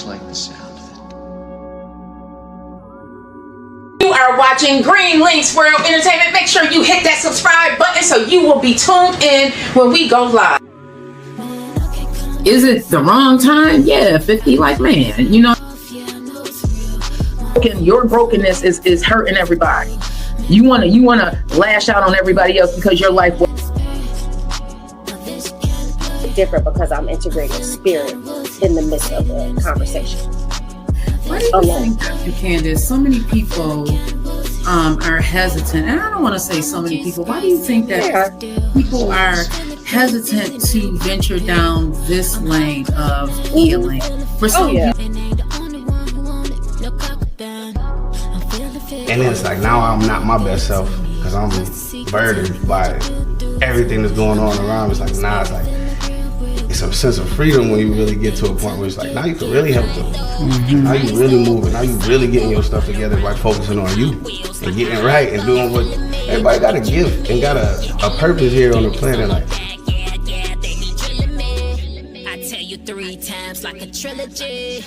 like the sound of it. You are watching Green Links World Entertainment. Make sure you hit that subscribe button so you will be tuned in when we go live. Is it the wrong time? Yeah, 50, like, man, you know, your brokenness is hurting everybody. You wanna lash out on everybody else because your life was different because I'm integrating spirit in the midst of a conversation. Why do you think, Candace, so many people are hesitant? And I don't want to say so many people. Why do you think that people are hesitant to venture down this lane of healing? For some people, and it's like now I'm not my best self because I'm burdened by everything that's going on around. It's like now it's like it's a sense of freedom when you really get to a point where it's like now you can really help them. Mm-hmm. Now you really moving. Now you really getting your stuff together by focusing on you and getting right and doing what everybody got a gift and got a purpose here on the planet. Like, I tell you 3 times like a trilogy.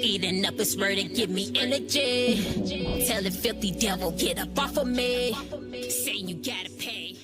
Eating up his word and give me energy. Tell the filthy devil get up off of me. Saying you gotta pay.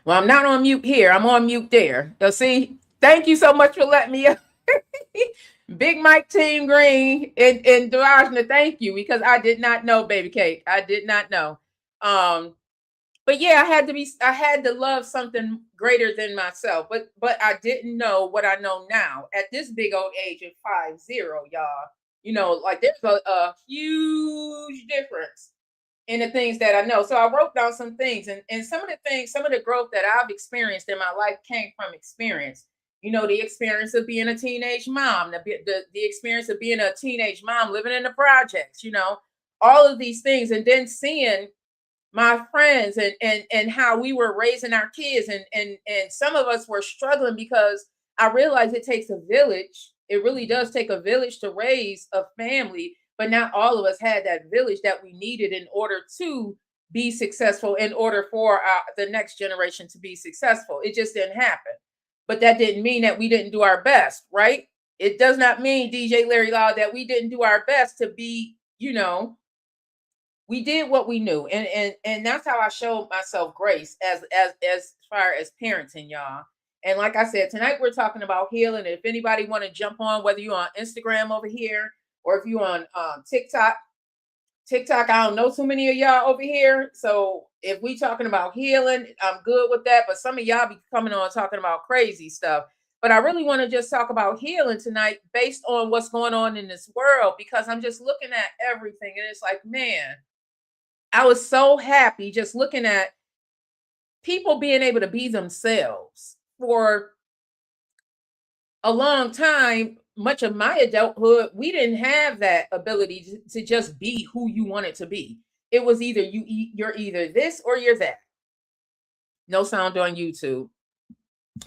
Well, I'm not on mute here. I'm on mute there. You'll see. Thank you so much for letting me up. Big Mike Team Green and Darajna, thank you, because I did not know, baby cake. I did not know. But yeah, I had to love something greater than myself. But I didn't know what I know now at this big old age of 50, y'all. Like there's a huge difference in the things that I know. So I wrote down some things, and some of the growth that I've experienced in my life came from experience. The experience of being a teenage mom, the experience of being a teenage mom living in the projects, all of these things, and then seeing my friends and how we were raising our kids, and some of us were struggling because I realized it takes a village. It really does take a village to raise a family, but not all of us had that village that we needed in order to be successful, in order for the next generation to be successful. It just didn't happen. But that didn't mean that we didn't do our best, right? It does not mean, DJ Larry Law, that we didn't do our best to be, we did what we knew. And that's how I showed myself grace as far as parenting, y'all. And like I said, tonight we're talking about healing. If anybody want to jump on, whether you're on Instagram over here or if you're on TikTok, I don't know too many of y'all over here. So if we talking about healing, I'm good with that. But some of y'all be coming on talking about crazy stuff. But I really want to just talk about healing tonight based on what's going on in this world, because I'm just looking at everything. And it's like, man, I was so happy just looking at people being able to be themselves. For a long time, much of my adulthood, we didn't have that ability to just be who you wanted to be. It was either you're either this or you're that. No sound on YouTube.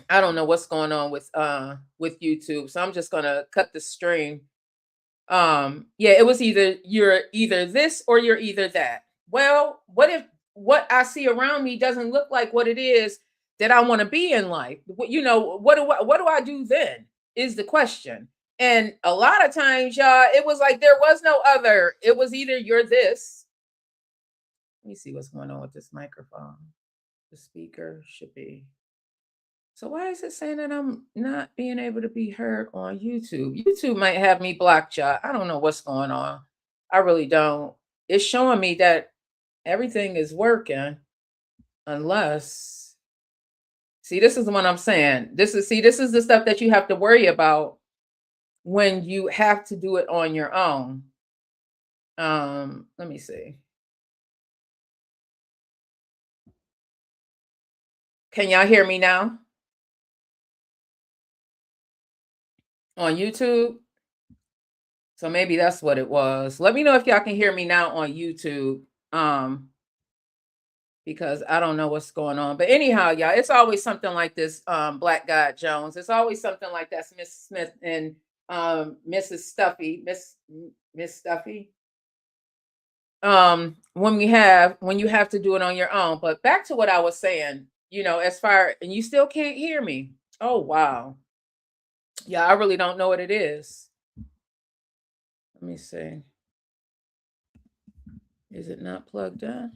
I don't know what's going on with YouTube, so I'm just gonna cut the stream. Yeah, it was either you're either this or you're either that. Well, what if what I see around me doesn't look like what it is that I want to be in life? What do I do then? Is the question. And a lot of times, y'all, it was like there was no other. It was either you're this. Let me see what's going on with this microphone. The speaker should be. So why is it saying that I'm not being able to be heard on YouTube? YouTube might have me blocked, y'all. I don't know what's going on. I really don't. It's showing me that everything is working, unless. See, this is what I'm saying. This is the stuff that you have to worry about when you have to do it on your own. Let me see. Can y'all hear me now? On YouTube? So maybe that's what it was. Let me know if y'all can hear me now on YouTube. Because I don't know what's going on. But anyhow, y'all, it's always something like this, Black God Jones. It's always something like that, Miss Smith and Mrs. Stuffy, Miss Stuffy. When you have to do it on your own. But back to what I was saying, and you still can't hear me. Oh, wow. Yeah, I really don't know what it is. Let me see. Is it not plugged in?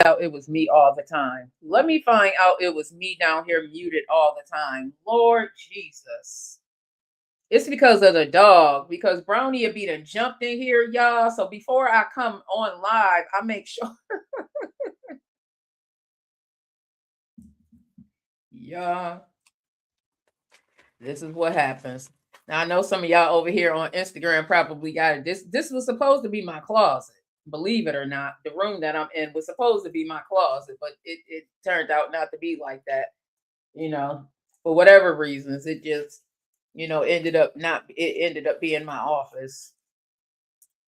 Out it was me all the time. Let me find out it was me down here muted all the time. Lord Jesus. It's because of the dog, because Brownie had be done jumped in here, y'all. So before I come on live, I make sure. Y'all, this is what happens. Now I know some of y'all over here on Instagram probably got it. This was supposed to be my closet. Believe it or not, the room that I'm in was supposed to be my closet, but it turned out not to be like that. You know, for whatever reasons, it just, ended up not. It ended up being my office.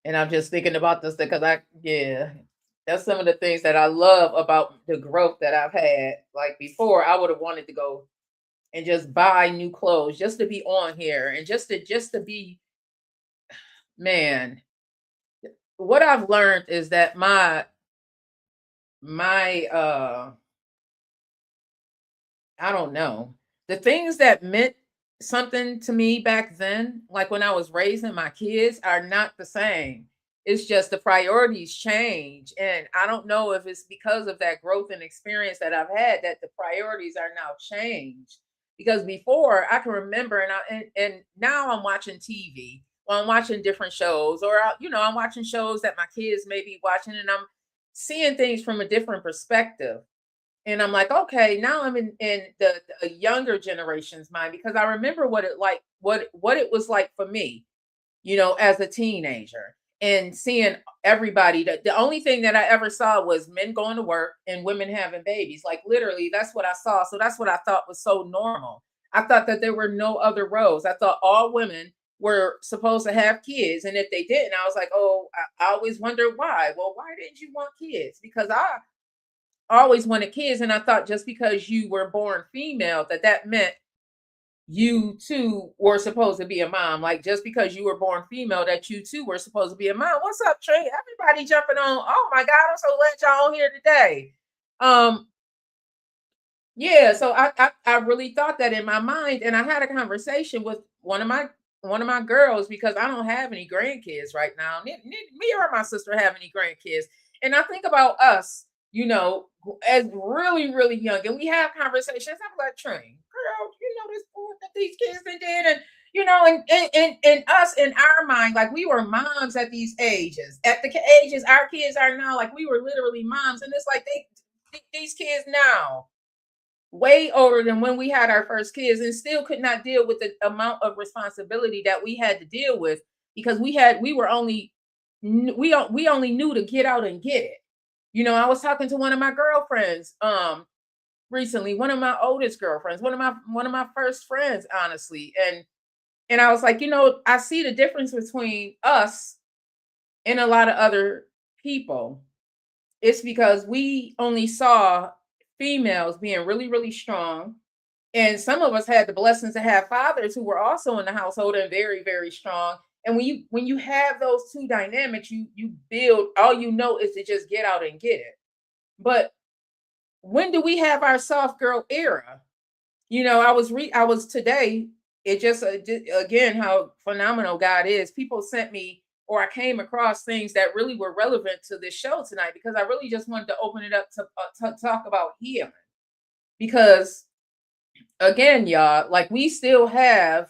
And I'm just thinking about this because yeah, that's some of the things that I love about the growth that I've had. Like before, I would have wanted to go and just buy new clothes just to be on here and just to be, man. What I've learned is that my I don't know, the things that meant something to me back then, like when I was raising my kids, are not the same. It's just the priorities change. And I don't know if it's because of that growth and experience that I've had that the priorities are now changed. Because before I can remember, and now I'm watching TV, or I'm watching different shows, or I'm watching shows that my kids may be watching, and I'm seeing things from a different perspective. And I'm like, okay, now I'm in the younger generation's mind, because I remember what it was like for me, as a teenager, and seeing everybody. That the only thing that I ever saw was men going to work and women having babies. Like literally, that's what I saw. So that's what I thought was so normal. I thought that there were no other roles. I thought all women were supposed to have kids, and if they didn't, I was like, oh, I always wondered why. Well, why didn't you want kids? Because I always wanted kids, and I thought just because you were born female that meant you too were supposed to be a mom. Like just because you were born female that you too were supposed to be a mom. What's up, Trey? Everybody jumping on. Oh my God, I'm so glad y'all on here today. Yeah, so I really thought that in my mind, and I had a conversation with one of my girls, because I don't have any grandkids right now. Me or my sister have any grandkids, and I think about us, as really, really young, and we have conversations. I'm like, Train, girl, this food that these kids did, and and us in our mind, like we were moms at these ages, at the ages our kids are now, like we were literally moms, and it's like these kids now, way older than when we had our first kids, and still could not deal with the amount of responsibility that we had to deal with, because we only knew to get out and get it. I was talking to one of my girlfriends recently, one of my oldest girlfriends, one of my first friends, honestly. And I was like, I see the difference between us and a lot of other people. It's because we only saw females being really, really strong. And some of us had the blessings to have fathers who were also in the household and very, very strong. And when you have those two dynamics, you build, all is to just get out and get it. But when do we have our soft girl era? I was today, it just again how phenomenal God is. People sent me, or I came across things that really were relevant to this show tonight, because I really just wanted to open it up to talk about healing. Because again, y'all, like we still have,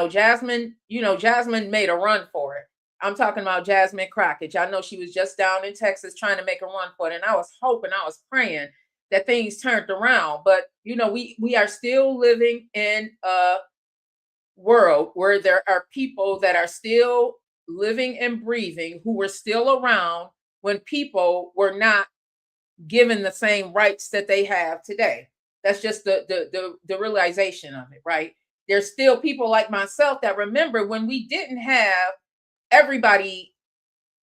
Jasmine made a run for it. I'm talking about Jasmine Crockett. Y'all know she was just down in Texas trying to make a run for it. And I was praying that things turned around. But, we are still living in a world where there are people that are still living and breathing, who were still around when people were not given the same rights that they have today. That's just the realization of it, right? There's still people like myself that remember when we didn't have, everybody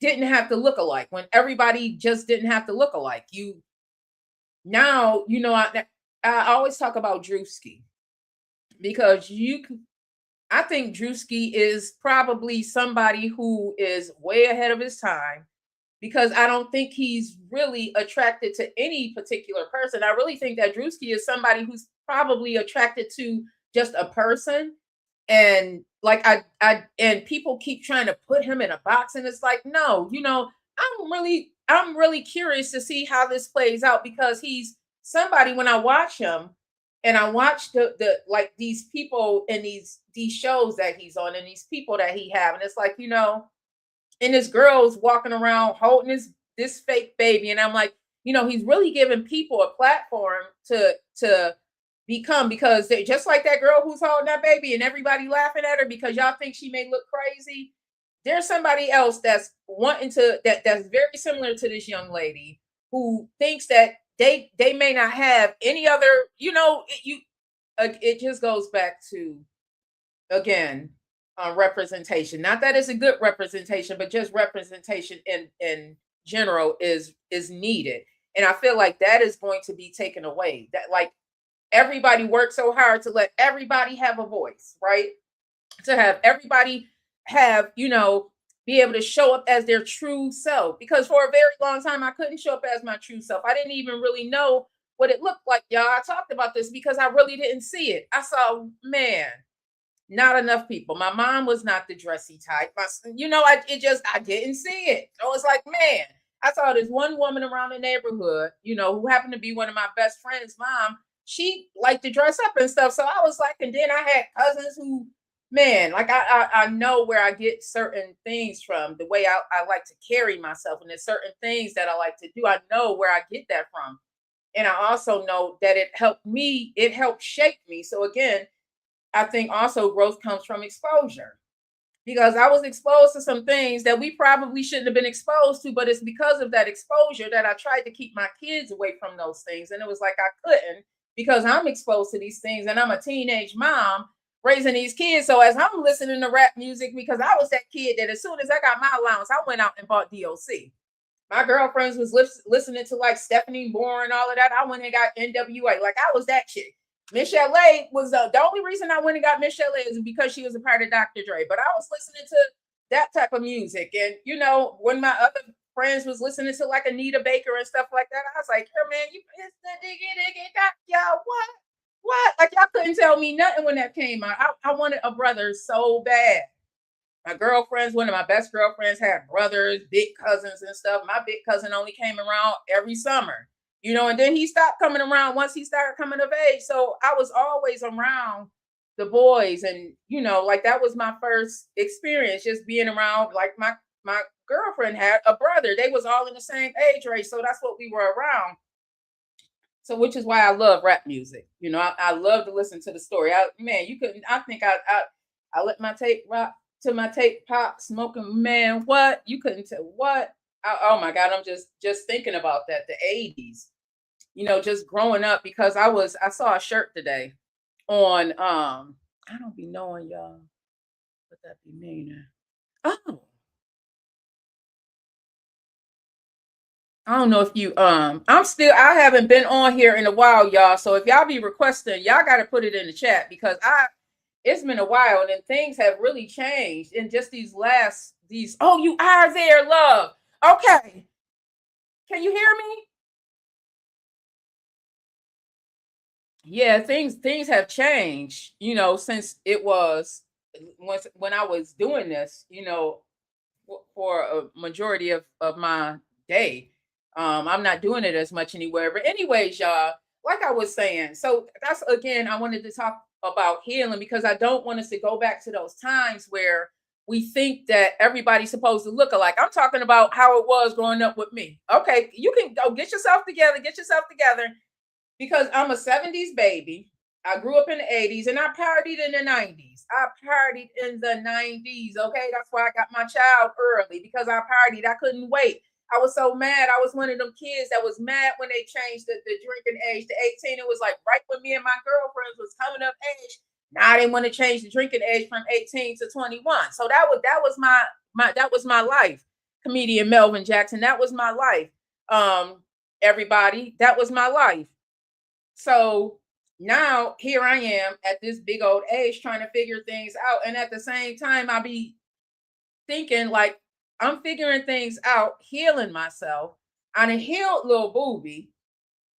didn't have to look alike, when everybody just didn't have to look alike. I always talk about Drewski, because I think Drewski is probably somebody who is way ahead of his time, because I don't think he's really attracted to any particular person. I really think that Drewski is somebody who's probably attracted to just a person. And like and people keep trying to put him in a box, and it's like, no, I'm really curious to see how this plays out, because he's somebody, when I watch him And I watched the like these people in these shows that he's on and these people that he have. And it's like, you know, and this girl's walking around holding this fake baby. And I'm like, you know, he's really giving people a platform to become, because they just like that girl who's holding that baby and everybody laughing at her because y'all think she may look crazy. There's somebody else that's wanting to that's very similar to this young lady who thinks that they may not have any other, you know, it just goes back to, again, representation. Not that it's a good representation, but just representation in general is needed. And I feel like that is going to be taken away. That, like, everybody works so hard to let everybody have a voice, right? To have everybody have, you know, be able to show up as their true self. Because for a very long time, I couldn't show up as my true self. I didn't even really know what it looked like, y'all. I talked about this because I really didn't see it. I saw, man, not enough people. My mom was not the dressy type. You know, I didn't see it. So it's like, man, I saw this one woman around the neighborhood, you know, who happened to be one of my best friends' mom. She liked to dress up and stuff. So I was like, and then I had cousins who, man, like I know where I get certain things from, the way I like to carry myself, and there's certain things that I like to do. I know where I get that from. And I also know that it helped me, it helped shape me. So again, I think also growth comes from exposure, because I was exposed to some things that we probably shouldn't have been exposed to, but it's because of that exposure that I tried to keep my kids away from those things. And it was like I couldn't, because I'm exposed to these things and I'm a teenage mom raising these kids. So as I'm listening to rap music, because I was that kid that as soon as I got my allowance, I went out and bought DOC. My girlfriends was listening to like Stephanie Moore and all of that. I went and got NWA. Like, I was that chick. Michelle A was the only reason I went and got Michelle A is because she was a part of Dr. Dre. But I was listening to that type of music. And, you know, when my other friends was listening to like Anita Baker and stuff like that, I was like, "Hey, man, you it's the diggy, y'all, what? Like, y'all couldn't tell me nothing when that came out. I wanted a brother so bad. My girlfriends, one of my best girlfriends, had brothers, big cousins and stuff. My big cousin only came around every summer, you know, and then he stopped coming around once he started coming of age. So I was always around the boys, and, you know, like, that was my first experience, just being around. Like, my girlfriend had a brother. They was all in the same age range, so that's what we were around. So, which is why I love rap music. You know, I love to listen to the story. You couldn't. I think I let my tape rock to my tape pop, smoking. Man, what? You couldn't tell what? Oh my God, I'm just thinking about that. The 80s. You know, just growing up, because I saw a shirt today on I don't be knowing, y'all, what that be meaning. Oh, I don't know if you I haven't been on here in a while, y'all. So if y'all be requesting, y'all got to put it in the chat, because it's been a while and then things have really changed in just these oh, you are there, love. Okay. Can you hear me? Yeah, things have changed, you know, since it was when I was doing this, you know, for a majority of my day. I'm not doing it as much anywhere. But anyways, y'all, like I was saying, so that's, again, I wanted to talk about healing, because I don't want us to go back to those times where we think that everybody's supposed to look alike. I'm talking about how it was growing up with me. Okay, you can go get yourself together, because I'm a 70s baby. I grew up in the 80s and I partied in the 90s. Okay, that's why I got my child early, because I partied. I couldn't wait. I was so mad. I was one of them kids that was mad when they changed the drinking age to 18. It was like right when me and my girlfriends was coming of age. Now they want to change the drinking age from 18 to 21. So that was my life. Comedian Melvin Jackson, that was my life. Everybody, that was my life. So now here I am at this big old age trying to figure things out. And at the same time, I'll be thinking, like, I'm figuring things out, healing myself. I done healed little Booby.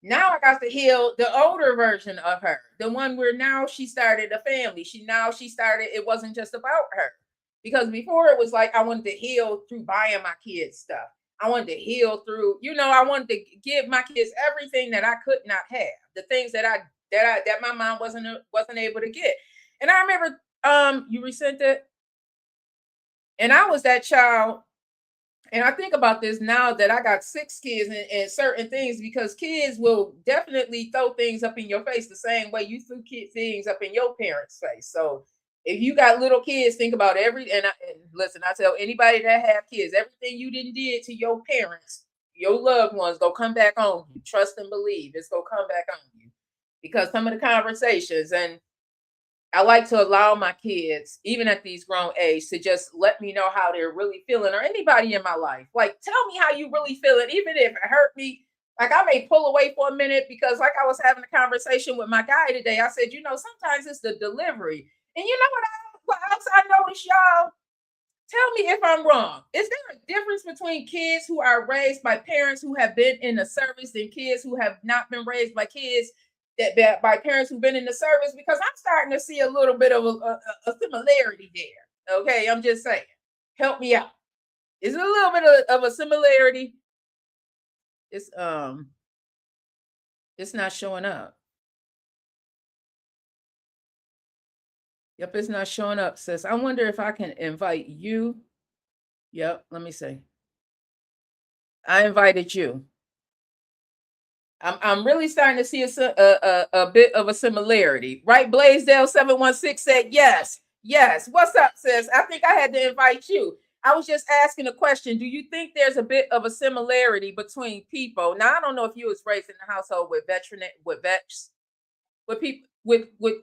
Now I got to heal the older version of her, the one where now she started a family. It wasn't just about her. Because before it was like I wanted to heal through buying my kids stuff. I wanted to heal through, you know, I wanted to give my kids everything that I could not have. The things that I that my mom wasn't able to get. And I remember you resent it, and I was that child. And I think about this now that I got 6 kids and certain things, because kids will definitely throw things up in your face the same way you threw things up in your parents' face. So if you got little kids, think about and listen, I tell anybody that have kids, everything you did to your parents, your loved ones, go come back on you. Trust and believe it's gonna come back on you, because some of the conversations, and I like to allow my kids, even at these grown age, to just let me know how they're really feeling, or anybody in my life. Like, tell me how you really feeling, even if it hurt me. Like, I may pull away for a minute, because like I was having a conversation with my guy today. I said, sometimes it's the delivery. And you know what else I noticed, y'all? Tell me if I'm wrong. Is there a difference between kids who are raised by parents who have been in the service and kids who have not been raised by kids that by parents who've been in the service? Because I'm starting to see a little bit of a similarity there. Okay, I'm just saying. Help me out. Is it a little bit of a similarity? It's not showing up. Yep, it's not showing up, sis. I wonder if I can invite you. Yep, let me see. I invited you. I'm really starting to see a bit of a similarity, right? Blaisdell 716 said yes. What's up, sis? I think I had to invite you. I was just asking a question. Do you think there's a bit of a similarity between people? Now, I don't know if you was raised in a household with vets, with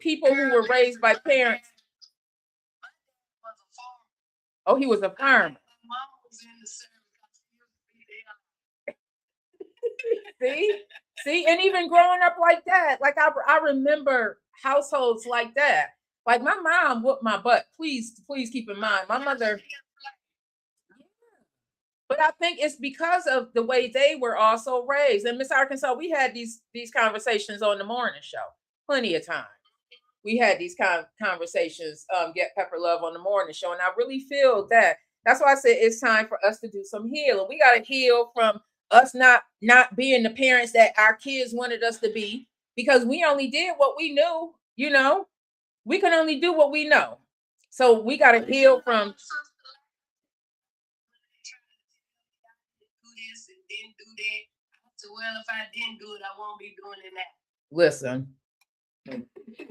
people who were raised by parents. Oh, he was a farmer. See, and even growing up like that, like I remember households like that. Like, my mom whooped my butt. Please keep in mind, my mother. But I think it's because of the way they were also raised. And Miss Arkansas, we had these conversations on the morning show plenty of time. We had these conversations, Get Pepper Love on the morning show. And I really feel that's why I said it's time for us to do some healing. We got to heal from us not being the parents that our kids wanted us to be, because we only did what we knew. We can only do what we know. So we got to heal from. Well, if I didn't do it, I won't be doing it now. Listen,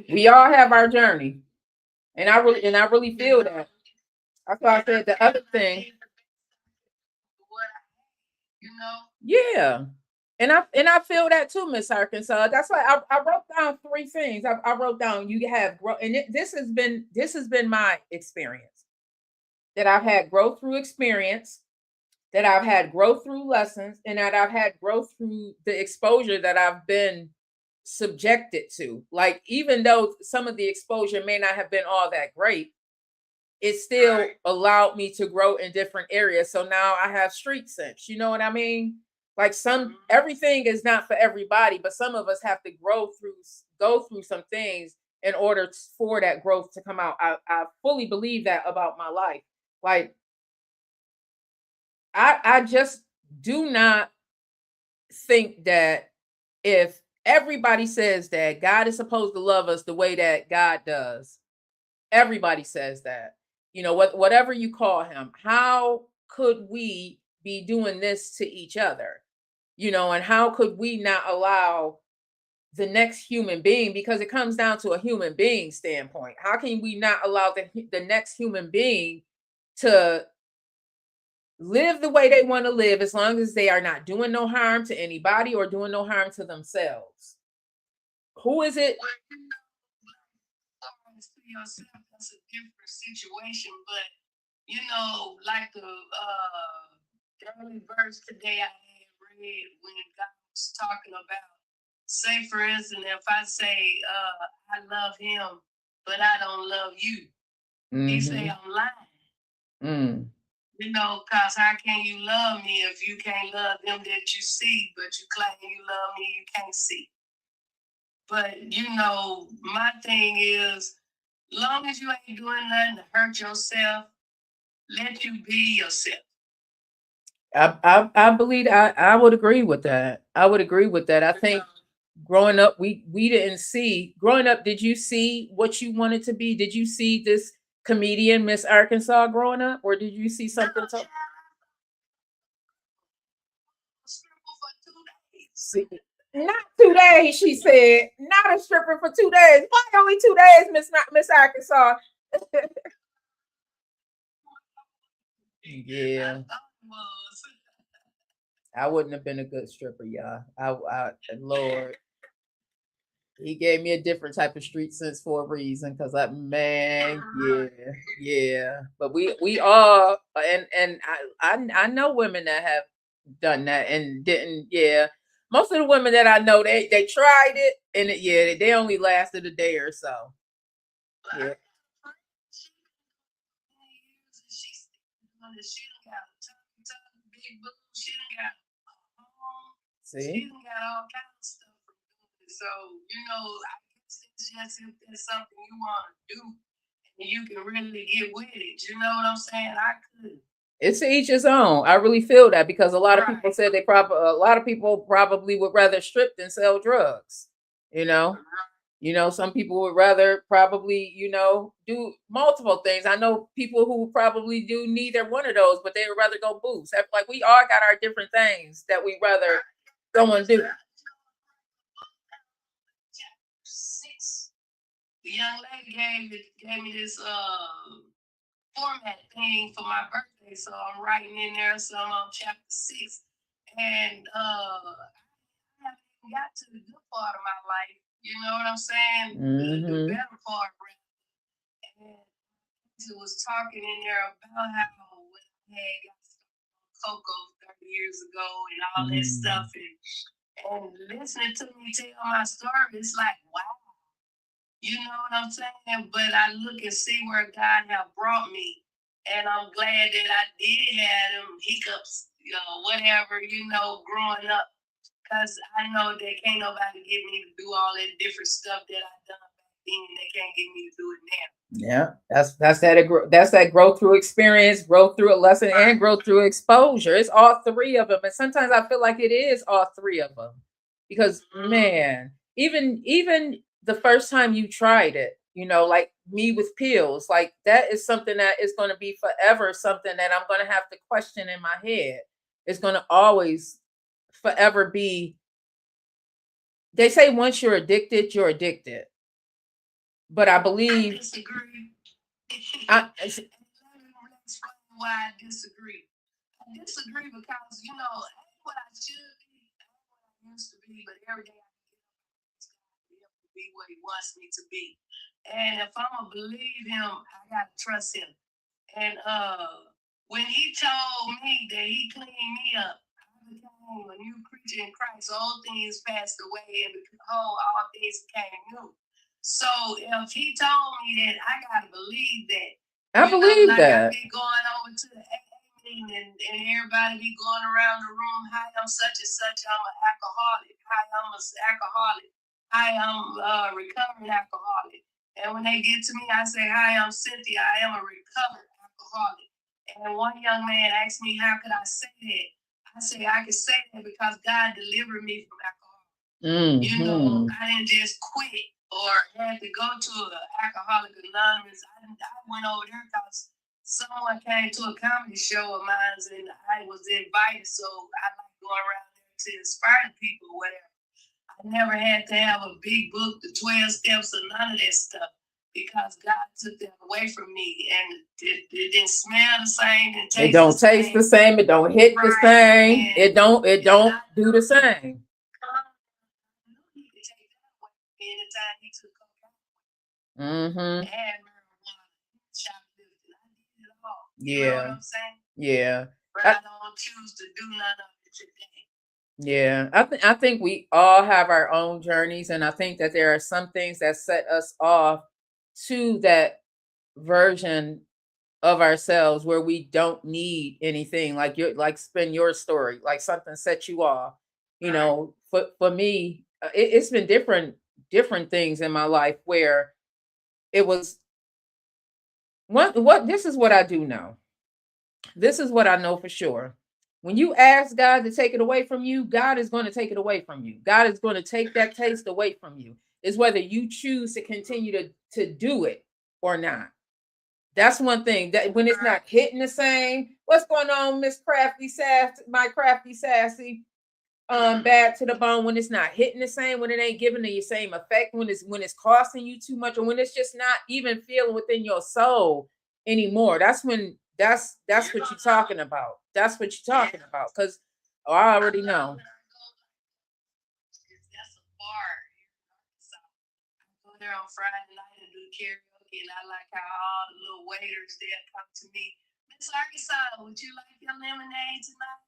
we all have our journey, and I really feel that. That's why I said the other thing. Yeah, and I feel that too, Miss Arkansas. That's why I wrote down 3 things. I wrote down you have growth, and this has been my experience, that I've had growth through experience, that I've had growth through lessons, and that I've had growth through the exposure that I've been subjected to. Like, even though some of the exposure may not have been all that great, it still allowed me to grow in different areas. So now I have street sense. You know what I mean? Like, everything is not for everybody, but some of us have to go through some things in order for that growth to come out. I fully believe that about my life. Like, I just do not think that if everybody says that God is supposed to love us the way that God does, everybody says that, whatever you call him, how could we be doing this to each other? And how could we not allow the next human being, because it comes down to a human being standpoint. How can we not allow the next human being to live the way they want to live, as long as they are not doing no harm to anybody or doing no harm to themselves? Who is it? That's a different situation, but like the early verse today I had read, when God was talking about, say for instance, if I say I love him, but I don't love you, he say I'm lying. Because how can you love me if you can't love them that you see, but you claim you love me, you can't see? But, my thing is, long as you ain't doing nothing to hurt yourself, let you be yourself. I believe I would agree with that. I think growing up, we didn't see. Growing up, did you see what you wanted to be? Did you see this comedian, Miss Arkansas, growing up, or did you see something? See, not 2 days, she said. Not a stripper for 2 days. Why only 2 days, Miss Arkansas? Yeah. I wouldn't have been a good stripper, y'all. Lord, he gave me a different type of street sense for a reason. Cause yeah. But we all and I know women that have done that and didn't. Yeah, most of the women that I know, they tried it and they only lasted a day or so. Yeah. See? Got all kinds of stuff. So, I guess it's just if there's something you want to do and you can really get with it. You know what I'm saying? I could. It's to each his own. I really feel that because a lot of people said a lot of people probably would rather strip than sell drugs. Some people would rather probably, do multiple things. I know people who probably do neither one of those, but they would rather go boost. Like we all got our different things that we rather go and do. The young lady gave me this format thing for my birthday, so I'm writing in there some on chapter 6, and I haven't even got to the good part of my life. You know what I'm saying? The better part. And it was talking in there about how when I had got cocoa 30 years ago and all that stuff, and listening to me tell my story, it's like, wow. You know what I'm saying? But I look and see where God has brought me. And I'm glad that I did have them hiccups, whatever, growing up. Because I know that can't nobody get me to do all that different stuff that I've done back then. They can't get me to do it now. Yeah, that's that growth through experience, growth through a lesson, and growth through exposure. It's all three of them. And sometimes I feel like it is all three of them. Because, man, even the first time you tried it, like me with pills, like that is something that is going to be forever something that I'm going to have to question in my head. It's going to always forever be. They say once you're addicted, you're addicted. But I believe. I disagree. Why I disagree. I disagree because, what I should be, what I used to be, but every day be what he wants me to be. And if I'm gonna believe him, I gotta trust him. And when he told me that he cleaned me up, I became a new creature in Christ. All things passed away, and behold, all things became new. So if he told me that, I gotta believe that. I believe that. I be going over to the AA meeting and everybody be going around the room. Hi, I'm such and such. I'm an alcoholic. Hi, I'm an alcoholic. Hi, I'm a recovering alcoholic. And when they get to me, I say, hi, I'm Cynthia. I am a recovered alcoholic. And one young man asked me, how could I say that? I say, I can say that because God delivered me from alcohol. I didn't just quit or had to go to an Alcoholics Anonymous. I went over there because someone came to a comedy show of mine and I was invited. So I like going around there to inspire people, whatever. I never had to have a big book, the 12 steps, or none of that stuff because God took that away from me, and it didn't smell the same. It don't taste the same. It don't hit the same. And it don't do the same. He could take that away anytime he took cocaine. And marijuana, shoplifting. I did it all. You know what I'm saying? Yeah. But I don't choose to do none of it today. Yeah, I think we all have our own journeys, and I think that there are some things that set us off to that version of ourselves where we don't need anything. Like spin your story, like something set you off. For me, it's been different things in my life where it was what this is what I do know. This is what I know for sure. When you ask God to take it away from you, God is going to take it away from you. God is going to take that taste away from you. It's whether you choose to continue to do it or not. That's one thing that when it's not hitting the same. What's going on, Miss Crafty Sass, my Crafty Sassy? Bad to the bone, when it's not hitting the same, when it ain't giving you the same effect, when it's costing you too much, or when it's just not even feeling within your soul anymore. That's when that's what you're talking about. That's what you're talking about. Because I already know. That's a bar. So I go there on Friday night and do karaoke, and I like how all the little waiters there come to me. Miss Arkansas, would you like your lemonade tonight?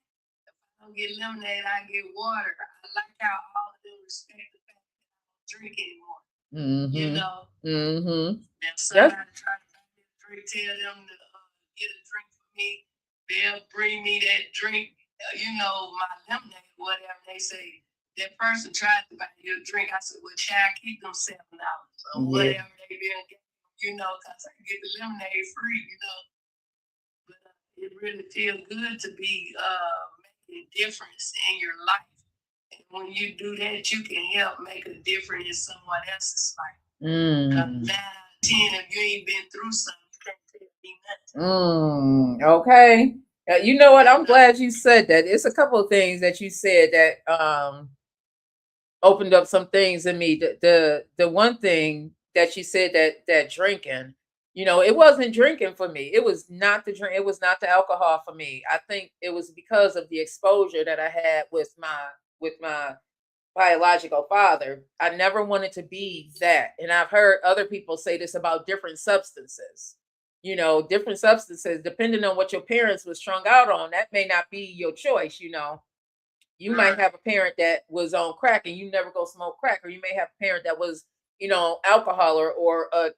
I don't get lemonade, I get water. I like how all of them respect the fact that I don't drink anymore. You know? And so I try to drink, tell them to get a drink for me. They'll bring me that drink, my lemonade, whatever. They say, that person tried to buy you a drink. I said, well, child, keep them $7 or whatever they been getting, because I get the lemonade free, But it really feels good to be difference in your life, and when you do that, you can help make a difference in someone else's life. 9 out of 10, if you ain't been through something, you can't tell me nothing. Okay. You know what? I'm glad you said that. It's a couple of things that you said that opened up some things in me. The one thing that you said that drinking. It wasn't drinking for me. It was not the drink. It was not the alcohol for me. I think it was because of the exposure that I had with my biological father. I never wanted to be that. And I've heard other people say this about different substances. Different substances, depending on what your parents was strung out on, that may not be your choice. You might have a parent that was on crack and you never go smoke crack, or you may have a parent that was alcohol or a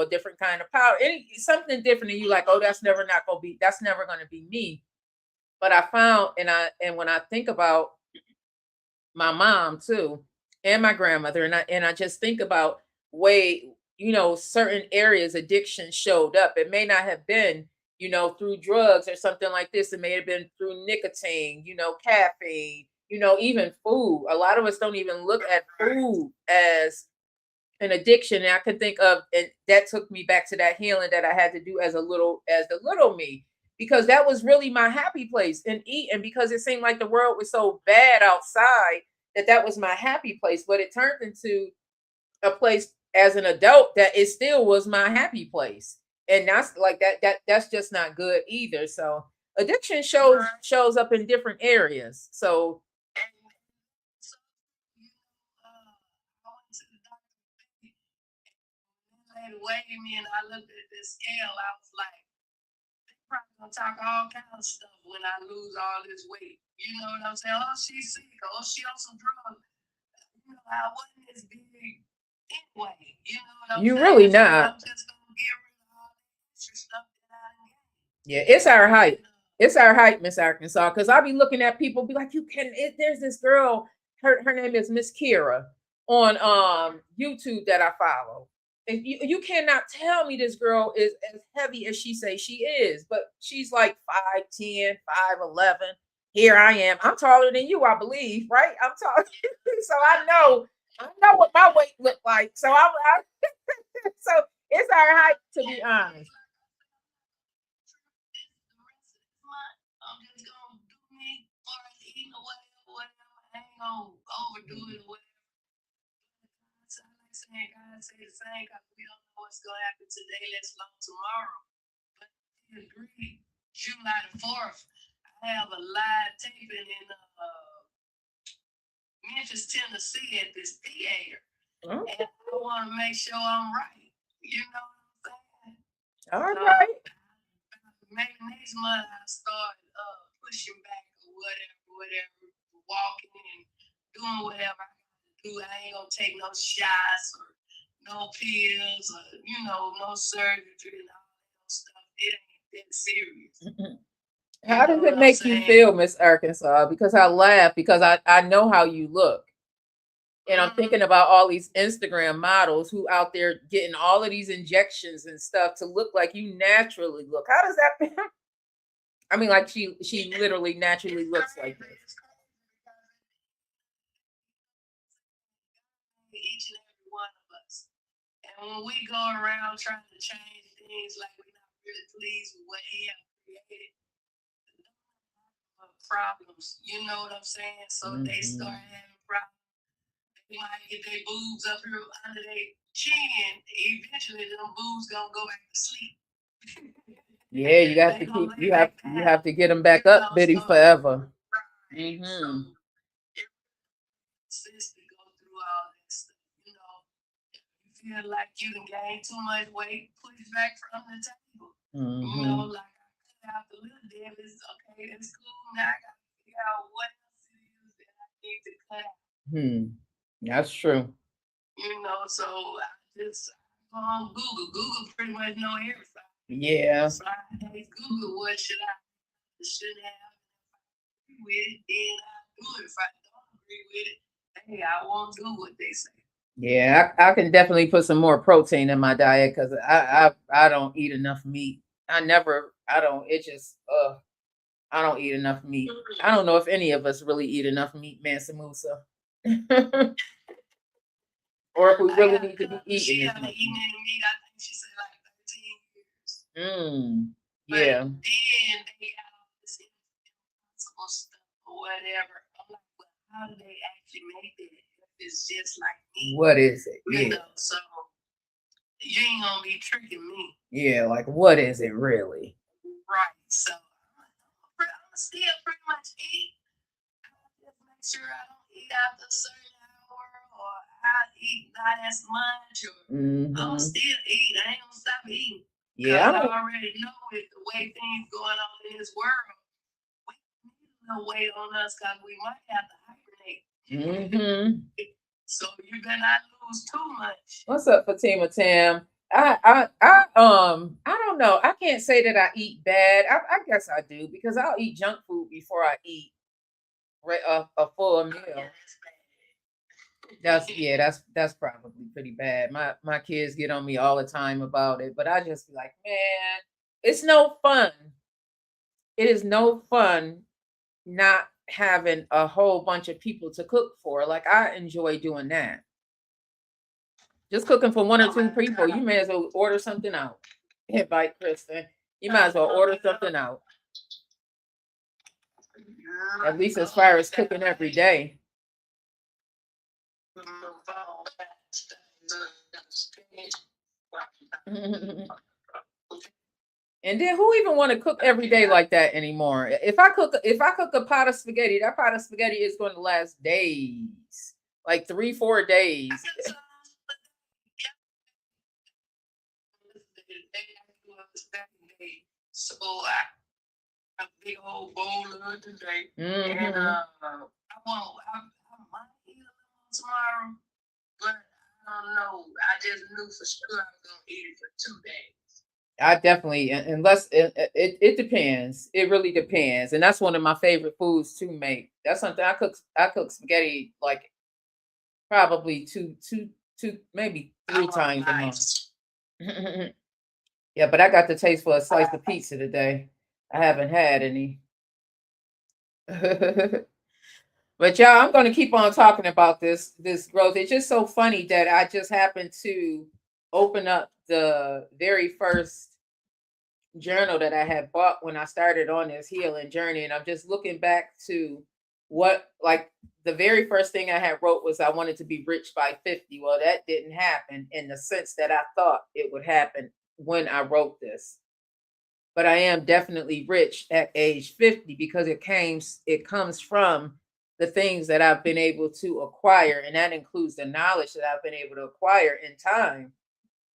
different kind of powder, something different, and you like, oh, that's never going to be me. But I found, and when I think about my mom too, and my grandmother, and I just think about certain areas addiction showed up. It may not have been, through drugs or something like this. It may have been through nicotine, caffeine, even food. A lot of us don't even look at food as an addiction. And I can think of, and that took me back to that healing that I had to do as the little me, because that was really my happy place in eating, because it seemed like the world was so bad outside that was my happy place. But it turned into a place as an adult that it still was my happy place. And that's like that's just not good either. So addiction shows up in different areas. So Weighed me, and I looked at the scale. I was like, they're probably gonna talk all kinds of stuff when I lose all this weight. You know what I'm saying? Oh, she's sick. Oh, she on some drugs. I wasn't as big anyway. You know what I'm saying? You really not. I'm just gonna get rid of all the extra stuff that I didn't get. Yeah, it's our hype. It's our hype, Miss Arkansas. Because I'll be looking at people, be like, there's this girl, her name is Miss Kira on YouTube that I follow. And you cannot tell me this girl is as heavy as she says she is, but she's like 5'10", 5'11". Here I am. I'm taller than you, I believe, right? I'm taller. So I know what my weight looked like. So so it's our hype, to be honest. I'm just gonna do me or eating or whatever. I ain't gonna overdo it or whatever. God say the same, because we don't know what's going to happen today, let's alone tomorrow. But I agree. July the 4th, I have a live taping in Memphis, Tennessee at this theater. Oh. And I want to make sure I'm right. You know what I'm saying? All right. Maybe next month I start pushing back or whatever, walking and doing whatever I do. I ain't gonna take no shots or no pills or no surgery and all that stuff. It ain't that serious. How does it make you feel, Miss Arkansas? Because I laugh because I know how you look. And I'm thinking about all these Instagram models who out there getting all of these injections and stuff to look like you naturally look. How does that feel? I mean, like she literally naturally looks like this. Each and every one of us. And when we go around trying to change things like we're not really pleased with what he has created, problems, you know what I'm saying? So they start having problems. They might get their boobs up here under their chin. Eventually, them boobs gonna go back to sleep. Yeah, you have to keep. You have to get them back up, Biddy, forever. Right. So it's to go through all this stuff. You know, if you feel like you can gain too much weight, push back from the table. You know, like I cut out the little devils. Okay, that's cool. Now I gotta figure out what else it is that I need to cut out. That's true. You know, so I just go on Google. Google pretty much know everything. Yeah. So I Google what should have. If I agree with it, then I do it. If I don't agree with it, hey, I won't do what they say. Yeah, I can definitely put some more protein in my diet because I don't eat enough meat. I don't eat enough meat. I don't know if any of us really eat enough meat, Mansa Musa. Or if we really need to be eating. She haven't eaten any meat, I think she said like 13 years. Yeah. But then they got all this impossible stuff or whatever. I'm like, well, how do they actually make it if it's just like meat? What is it? You know, so you ain't gonna be tricking me. Yeah, like what is it really? Right. So I'm still pretty much eat. I just make sure I don't eat after a certain hour, or I eat not as much, or I'm still eat. I ain't gonna stop eating. Yeah, I already know with the way things going on in this world, we need no weight on us because we might have to hibernate. So you better not lose too much. What's up, Fatima Tam? I don't know. I can't say that I eat bad. I guess I do because I'll eat junk food before I eat a full meal. That's probably pretty bad. My kids get on me all the time about it, but I just be like, man, it's no fun. It is no fun not having a whole bunch of people to cook for. Like I enjoy doing that. Just cooking for one or two people, you may as well order something out. Invite Kristen. You might as well order something out. At least as far as cooking every day. And then who even want to cook every day like that anymore? If I cook a pot of spaghetti, that pot of spaghetti is going to last days, like 3-4 days. So I have a big old bowl of it today, and I might eat a little tomorrow, but I don't know. I just knew for sure I was gonna eat it for 2 days. I definitely, unless it depends. It really depends, and that's one of my favorite foods to make. That's something I cook spaghetti like probably two, maybe 3 times a month. Yeah, but I got the taste for a slice of pizza today. I haven't had any. But y'all, I'm going to keep on talking about this growth. It's just so funny that I just happened to open up the very first journal that I had bought when I started on this healing journey. And I'm just looking back to what, like, the very first thing I had wrote was I wanted to be rich by 50. Well, that didn't happen in the sense that I thought it would happen when I wrote this. But I am definitely rich at age 50 because it comes from the things that I've been able to acquire, and that includes the knowledge that I've been able to acquire in time.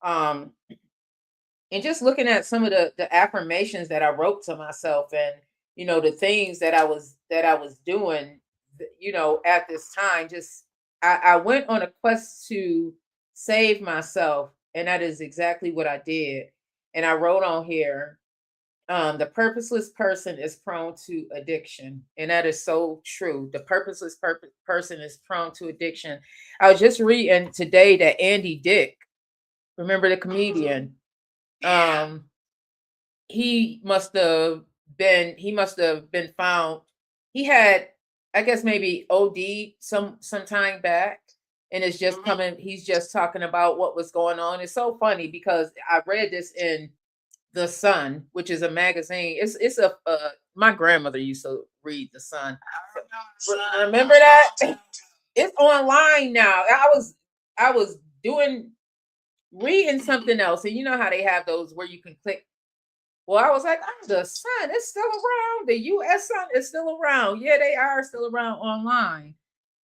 And just looking at some of the affirmations that I wrote to myself, and the things that I was doing, at this time, just I went on a quest to save myself, and that is exactly what I did. And I wrote on here, the purposeless person is prone to addiction. And that is so true. The purposeless person is prone to addiction. I was just reading today that Andy Dick, remember the comedian? He must have must have been found. He had, I guess, maybe OD some time back, and it's just coming. He's just talking about what was going on. It's so funny because I read this in The Sun, which is a magazine. It's a my grandmother used to read The Sun. Remember that? It's online now. I was reading something else, and you know how they have those where you can click. Well, I was like, oh, the Sun is still around. The U.S. Sun is still around. Yeah, they are still around online.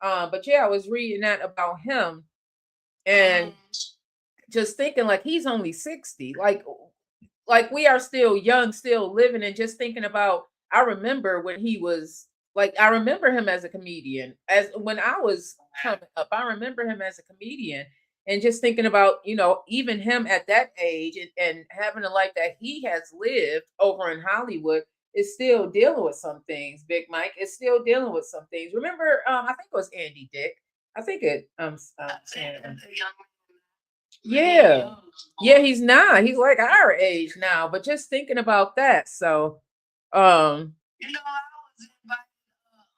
But yeah, I was reading that about him, and just thinking like he's only 60. Like we are still young, still living, and just thinking about. I remember when he was like, I remember him as a comedian. As when I was coming up, I remember him as a comedian, and just thinking about, even him at that age, and having a life that he has lived over in Hollywood is still dealing with some things. Big Mike is still dealing with some things. Remember, I think it was Andy Dick. I think it. Yeah. Yeah, he's not. He's like our age now, but just thinking about that. So, I was invited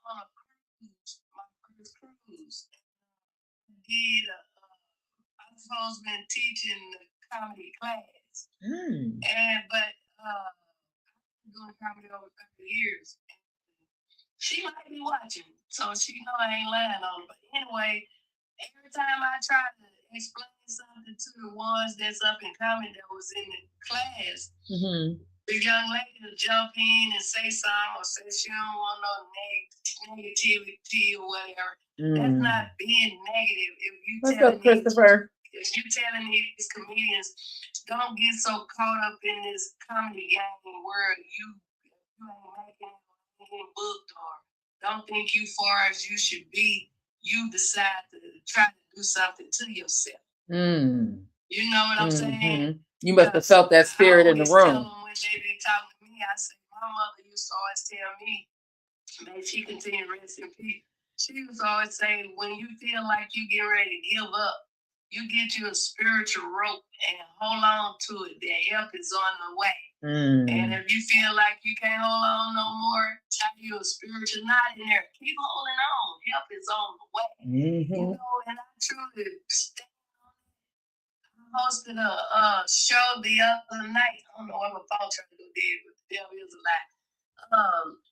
on a cruise, my first cruise. Did I've supposed been teaching the comedy class, but I've been doing comedy over 30 years. She might be watching, so she know I ain't lying on her. But anyway, every time I try to explain something to the ones that's up and coming that was in the class, the young lady will jump in and say something or say she don't want no negativity or whatever. That's not being negative. What's up, Christopher? If you telling these comedians, don't get so caught up in this comedy game where you ain't making booked, or don't think you far as you should be. You decide to try to do something to yourself. You know what I'm saying? You must have felt that spirit in the room. When they be talking to me, I say, my mother used to always tell me, may she continue to rest in peace. She used to always say, when you feel like you get ready to give up, you get you a spiritual rope and hold on to it. The help is on the way. And if you feel like you can't hold on no more, tie you a spiritual knot in there. Keep holding on. Help is on the way. And I truly stand on it. I hosted a show the other night. I don't know what my phone trying to do there, but the devil is a lie.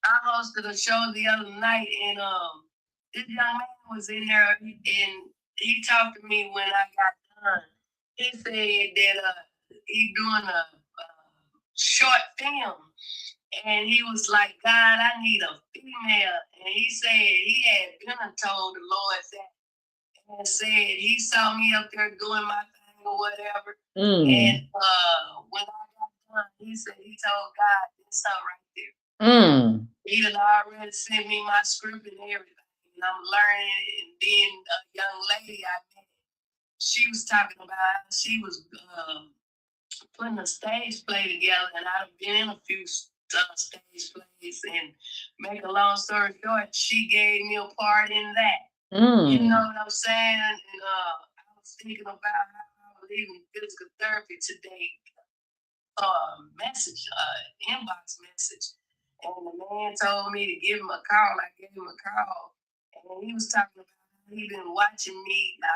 I hosted a show the other night, and this young man was in there, and he talked to me when I got done. He said that he doing a short film, and he was like, God, I need a female. And he said he had been told the Lord that, and said he saw me up there doing my thing or whatever. And when I got done, he said he told God this stuff right there. He had already sent me my script and everything. And I'm learning. And then a young lady I met, she was talking about she was putting a stage play together, and I've been in a few stage plays. And make a long story short, she gave me a part in that. You know what I'm saying? And I was thinking about how I was leaving physical therapy today. Inbox message. And the man told me to give him a call. I gave him a call. And he was talking about how he been watching me. I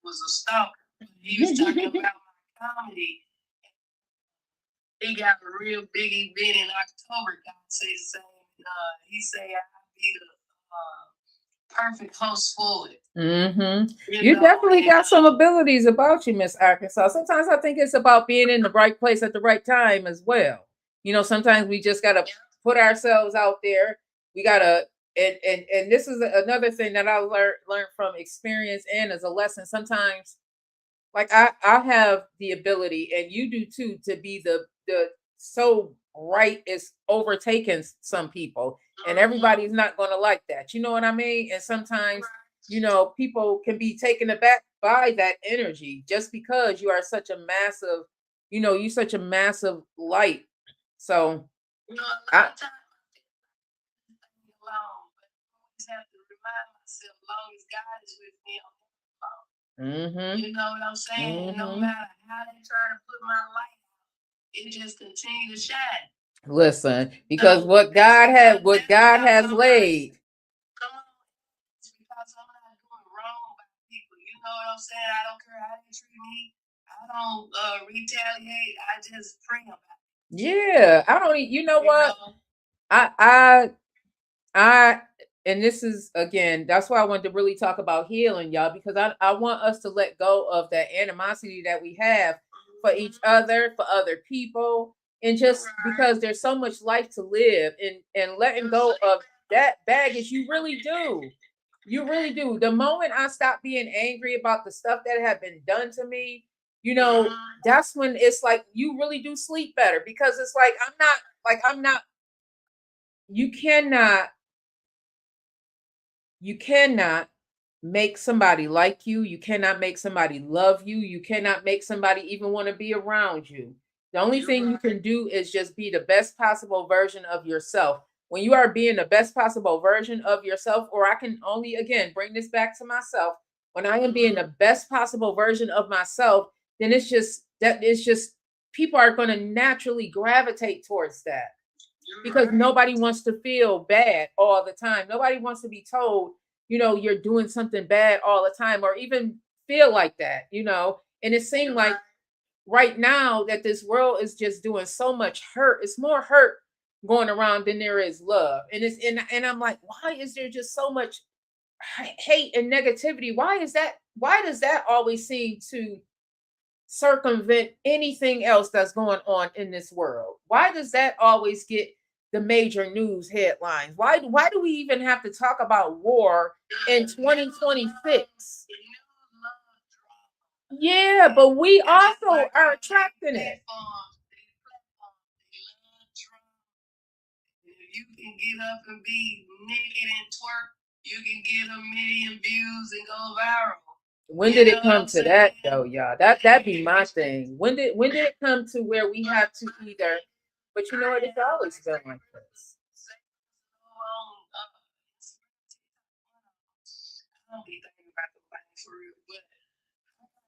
was a stalker. He was talking about my comedy. He got a real big event in October. God says the same. He said I'll be the perfect host for it. You definitely got some abilities about you, Miss Arkansas. Sometimes I think it's about being in the right place at the right time as well. Sometimes we just gotta put ourselves out there. We gotta, and this is another thing that I learned from experience and as a lesson. Sometimes, like I have the ability, and you do too, to be the so right is overtaking some people, and everybody's not going to like that. You know what I mean? And sometimes, people can be taken aback by that energy just because you are such a massive, you're such a massive light. So a lot of times alone, but I always have to remind myself, as long as God is with me, I'm alone. You know what I'm saying? No matter how they try to put my light out, it just continues to shine. Listen, because what God has laid. Come on, it's because I'm not doing wrong by people. You know what I'm saying? I don't care how they treat me. I don't retaliate. I just pray about it. Yeah, I don't. You know what? know? I, and this is again, that's why I wanted to really talk about healing, y'all, because I want us to let go of that animosity that we have for each other, for other people, and just because there's so much life to live, and letting go of that baggage. You really do. You really do. The moment I stop being angry about the stuff that have been done to me, that's when it's like you really do sleep better, because it's like I'm not you cannot make somebody like you. You cannot make somebody love you. You cannot make somebody even want to be around you. The only thing you can do is just be the best possible version of yourself. When you are being the best possible version of yourself, or I can only again bring this back to myself, when I am being the best possible version of myself, then it's just people are going to naturally gravitate towards that, because nobody wants to feel bad all the time. Nobody wants to be told, you're doing something bad all the time, or even feel like that, and it seems like right now that this world is just doing so much hurt. It's more hurt going around than there is love. And I'm like, why is there just so much hate and negativity? Why does that always seem to circumvent anything else that's going on in this world? Why does that always get the major news headlines? Why do we even have to talk about war in 2026? Yeah, but we also are attracting it. If you can get up and be naked and twerk, you can get 1 million views and go viral. When did it come to that though, y'all? That'd be my thing. When did it come to where we have to either? But you know what? It's always been like this. I don't be thinking about the life for real, but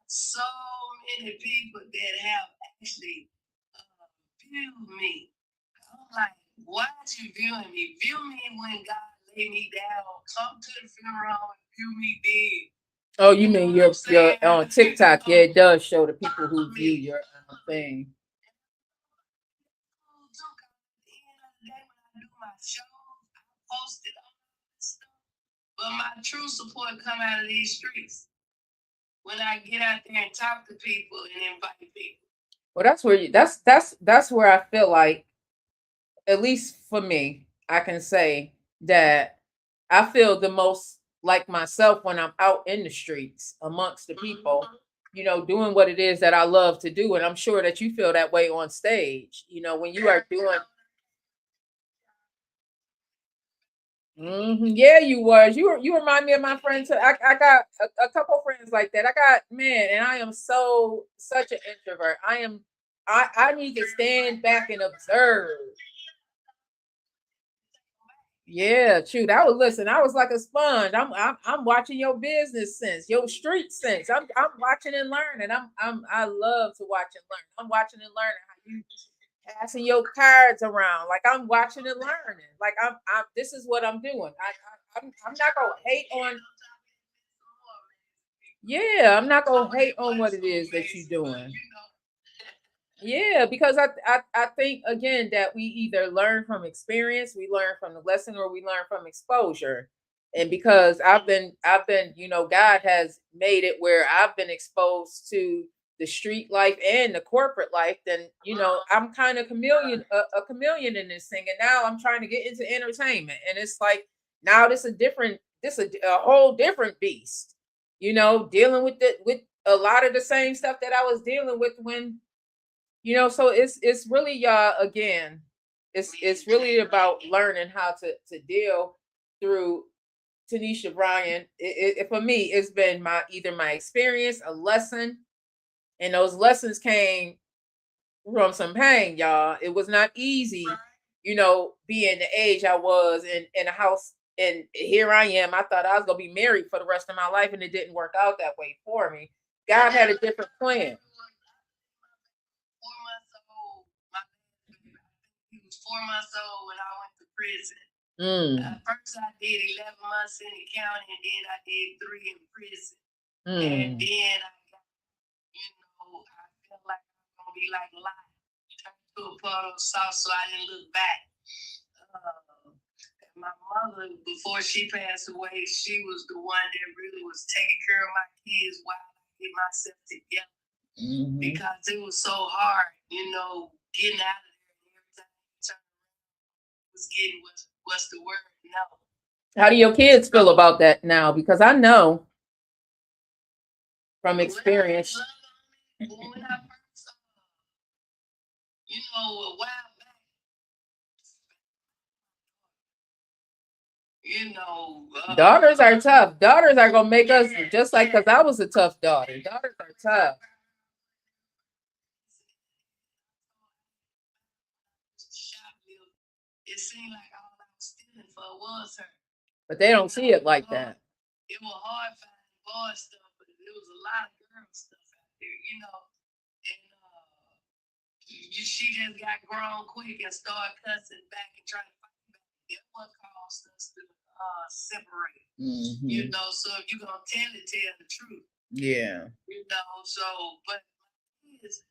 so many people that have actually viewed me. I'm like, why is you viewing me? View me when God laid me down. Come to the funeral and view me big. Oh, you mean you're on TikTok? Yeah, it does show the people who view your thing. But my true support come out of these streets when I get out there and talk to people and invite people. Well, that's where I feel like, at least for me, I can say that I feel the most like myself when I'm out in the streets amongst the people, doing what it is that I love to do. And I'm sure that you feel that way on stage, when you are doing. Yeah, you was. You remind me of my friends. I got a couple friends like that. I got, man, and I am such an introvert. I need to stand back and observe. Yeah, shoot. I was like a sponge. I'm watching your business sense, your street sense. I'm watching and learning. I love to watch and learn. I'm watching and learning how you passing your cards around. Like I'm watching and learning. Like I'm this is what I'm doing. I'm not gonna hate on. Yeah, I'm not gonna hate on what it is that you're doing. Yeah, because I think again that we either learn from experience, we learn from the lesson, or we learn from exposure. And because I've been, God has made it where I've been exposed to the street life and the corporate life, then I'm kind of a chameleon in this thing. And now I'm trying to get into entertainment. And it's like now this a whole different beast, dealing with a lot of the same stuff that I was dealing with when. So it's really, y'all, again, it's really about learning how to deal through. Tanisha Bryan, for me, it's been either my experience, a lesson, and those lessons came from some pain, y'all. It was not easy, being the age I was in a house, and here I am. I thought I was gonna be married for the rest of my life, and it didn't work out that way for me. God had a different plan. 4 months old when I went to prison. Mm, First, I did 11 months in the county, and then I did 3 in prison. And mm. then I got, I felt like I was gonna be like life, turned to a puddle of salt, so I didn't look back. My mother, before she passed away, she was the one that really was taking care of my kids while I get myself together. Mhm. Because it was so hard, getting out of there and everything. Was getting what's the word? No. How do your kids feel about that now? Because I know from experience. When I first, a while back, Daughters are tough. Daughters are gonna make us just like, because I was a tough daughter. Daughters are tough. It seemed like all I was stealing for was her. But they don't see it like that. It was hard finding boy stuff, but there was a lot of girl stuff out there, And she just got grown quick and started cussing back and trying to fight back. That's what caused us to separate. Mhm. So if you're gonna tell the truth. Yeah. But kids,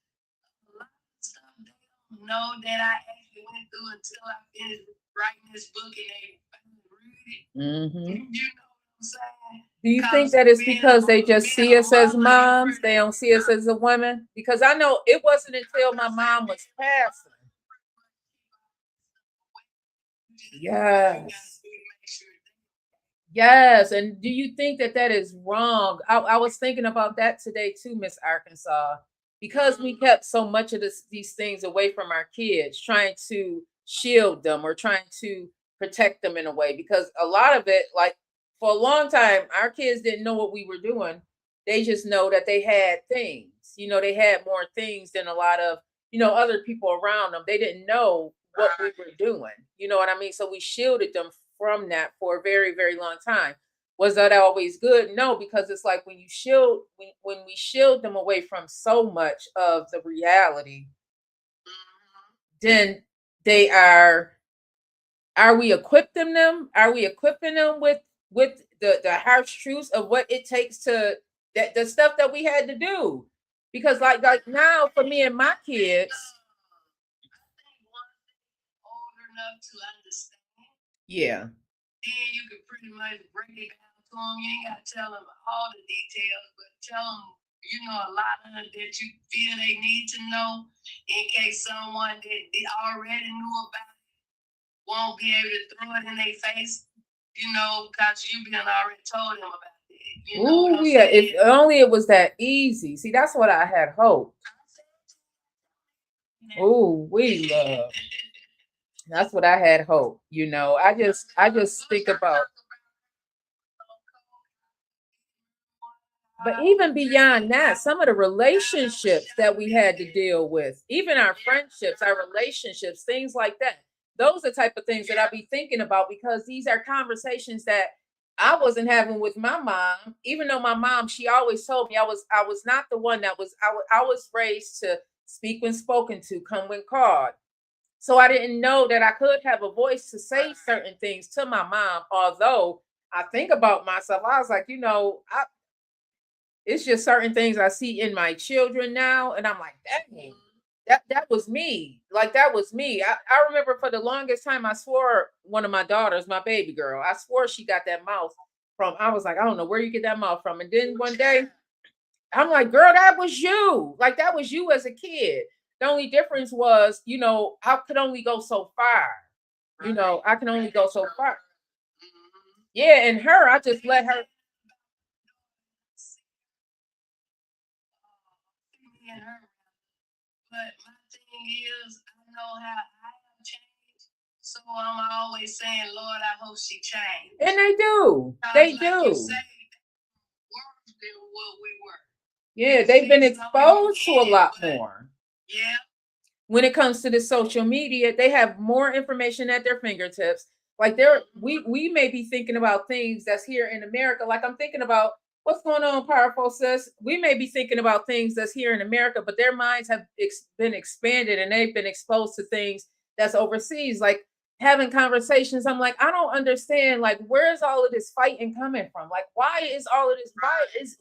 a lot of stuff they don't know that I actually went through until I finished writing this book and they finally read it. Mhm. You know what I'm saying? Do you think that it's because they just see us as moms? They don't see us as a woman? Because I know it wasn't until my mom was passing. Yes. Yes. And do you think that that is wrong? I was thinking about that today too, Miss Arkansas, because we kept so much of these things away from our kids, trying to shield them or trying to protect them in a way. Because a lot of it, like for a long time, our kids didn't know what we were doing. They just know that they had things. They had more things than a lot of, other people around them. They didn't know what we were doing. You know what I mean? So we shielded them from that for a very, very long time. Was that always good? No, because it's like when you shield, when we shield them away from so much of the reality, then they are we equipping them? Are we equipping them with the harsh truths of what it takes to that the stuff that we had to do? Because like now for me and my kids, old enough to understand. yeah. Then you can pretty much break it down to them. You ain't got to tell them all the details, but tell them, a lot of it that you feel they need to know in case someone that they already knew about it won't be able to throw it in their face, because you've been already told them about it. Ooh, yeah. If only it was that easy. See, that's what I had hoped. Ooh, we love. That's what I had hoped. I just think about. But even beyond that, some of the relationships that we had to deal with, even our friendships, our relationships, things like that. Those are the type of things that I be thinking about, because these are conversations that I wasn't having with my mom. Even though my mom, she always told me I was not the one that was, I was raised to speak when spoken to, come when called. So I didn't know that I could have a voice to say certain things to my mom. Although I think about myself, I was like, it's just certain things I see in my children now, and I'm like, dang, that was me. Like that was me. I remember for the longest time, I swore one of my daughters, my baby girl, I swore she got that mouth from. I was like, I don't know where you get that mouth from. And then one day, I'm like, girl, that was you. Like that was you as a kid. The only difference was, I could only go so far. I can only go so far. Yeah, and her, I just let her. But my thing is, I know how I have changed. So I'm always saying, Lord, I hope she changed. And they do. They do. You say, worse than what we were. Yeah, they've been exposed to a lot more. Yeah. When it comes to the social media, they have more information at their fingertips. Like we may be thinking about things that's here in America. Like I'm thinking about what's going on, Powerful Sis. We may be thinking about things that's here in America, but their minds have been expanded and they've been exposed to things that's overseas, like having conversations. I'm like, I don't understand. Like, where's all of this fighting coming from? Like, why is all of this?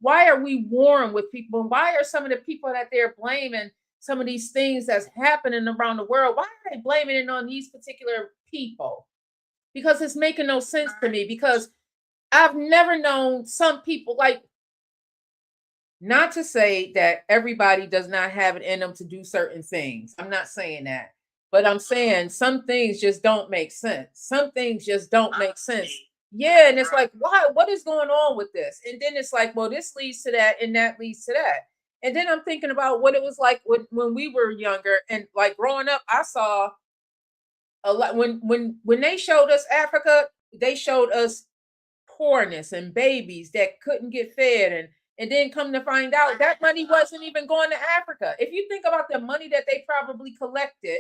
Why are we warring with people? And why are some of the people that they're blaming some of these things that's happening around the world? Why are they blaming it on these particular people? Because it's making no sense to me. Because I've never known some people, like, not to say that everybody does not have it in them to do certain things. I'm not saying that. But I'm saying some things just don't make sense. Some things just don't make sense. Yeah, and it's like, why? What is going on with this? And then it's like, well, this leads to that, and that leads to that. And then I'm thinking about what it was like when we were younger, and like growing up, I saw a lot when they showed us Africa, they showed us poorness and babies that couldn't get fed, and then come to find out that money wasn't even going to Africa. If you think about the money that they probably collected,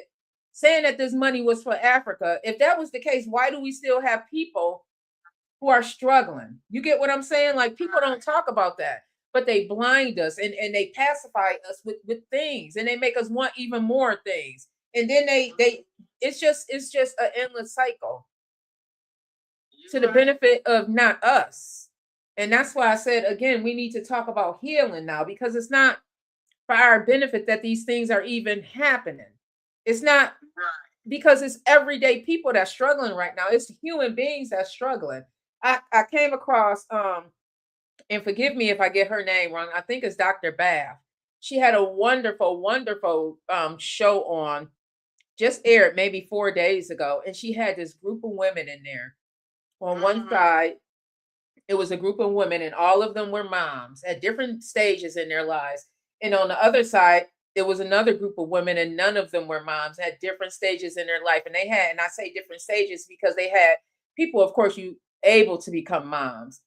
saying that this money was for Africa, if that was the case, why do we still have people who are struggling? You get what I'm saying? Like, people don't talk about that, but they blind us and they pacify us with things, and they make us want even more things. And then they it's just an endless cycle to the benefit of not us. And that's why I said, again, we need to talk about healing now, because it's not for our benefit that these things are even happening. It's not because it's everyday people that's struggling right now. It's human beings that's struggling. I came across, and forgive me if I get her name wrong, I think it's Dr. Bath. She had a wonderful, wonderful show on, just aired maybe 4 days ago. And she had this group of women in there. On one side, it was a group of women, and all of them were moms at different stages in their lives. And on the other side, there was another group of women, and none of them were moms, at different stages in their life. And they had, and I say different stages because they had people, of course, you able to become moms.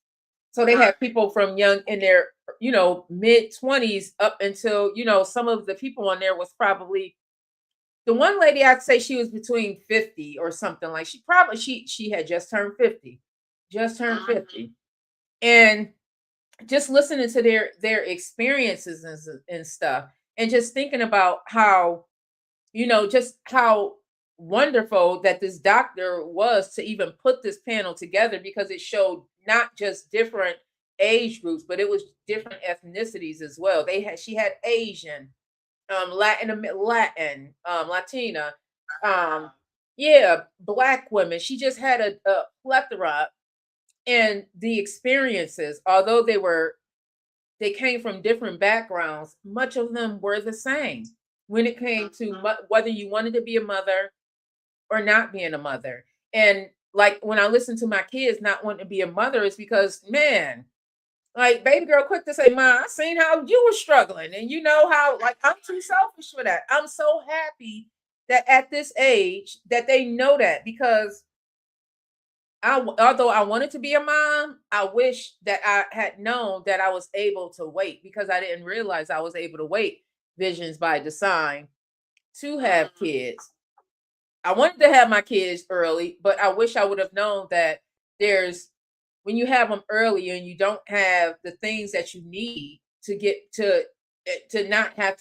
So they had people from young in their, mid 20s up until, some of the people on there was probably, the one lady, I'd say she was between 50 or something. Like, she had just turned 50, and just listening to their experiences and stuff, and just thinking about how, just how wonderful that this doctor was to even put this panel together, because it showed not just different age groups, but it was different ethnicities as well. She had Asian, Latina, Black women. She just had a plethora. And the experiences, although they came from different backgrounds, much of them were the same when it came to whether you wanted to be a mother or not being a mother. And like, when I listen to my kids not wanting to be a mother, it's because, man, like, baby girl quick to say, Ma, I seen how you were struggling, and you know how, like, I'm too selfish for that. I'm so happy that at this age that they know that, because although I wanted to be a mom, I wish that I had known that I was able to wait, because I didn't realize I was able to wait. Visions by Design to have kids. I wanted to have my kids early, but I wish I would have known that when you have them early and you don't have the things that you need to get to not have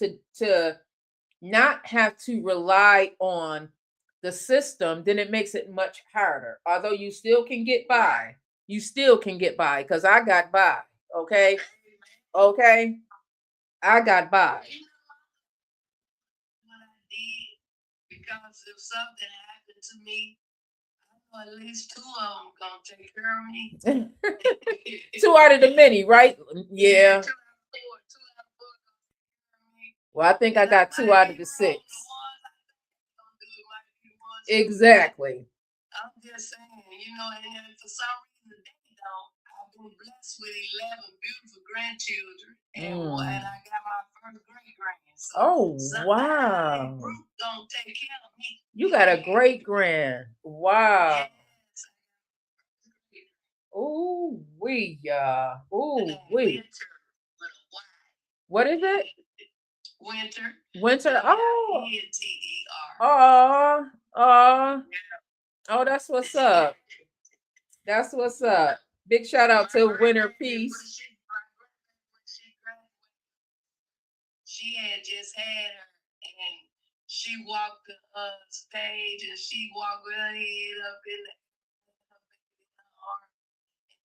to rely on the system, then it makes it much harder. Although you still can get by. Because I got by. Okay. I got by. What I did, because if something happened to me, I know at least 2 of them gonna take care of me. 2 out of the many, right? Yeah. 2 out of 4 gonna take care of me. Well, I think I got 2 out of the 6. Exactly. I'm just saying, and for some reason they don't. I've been blessed with 11 beautiful grandchildren, and I got my first great grand. So oh, wow. Group don't take care of me. You got a great grand. Wow. Yes. Ooh, wee, yeah. Ooh, wee. What is it? Winter. Oh. WINTER. Oh, that's what's up. That's what's up. Big shout out to Winter Peace. She had just had her, and she walked the stage and she walked with her head up in the arm.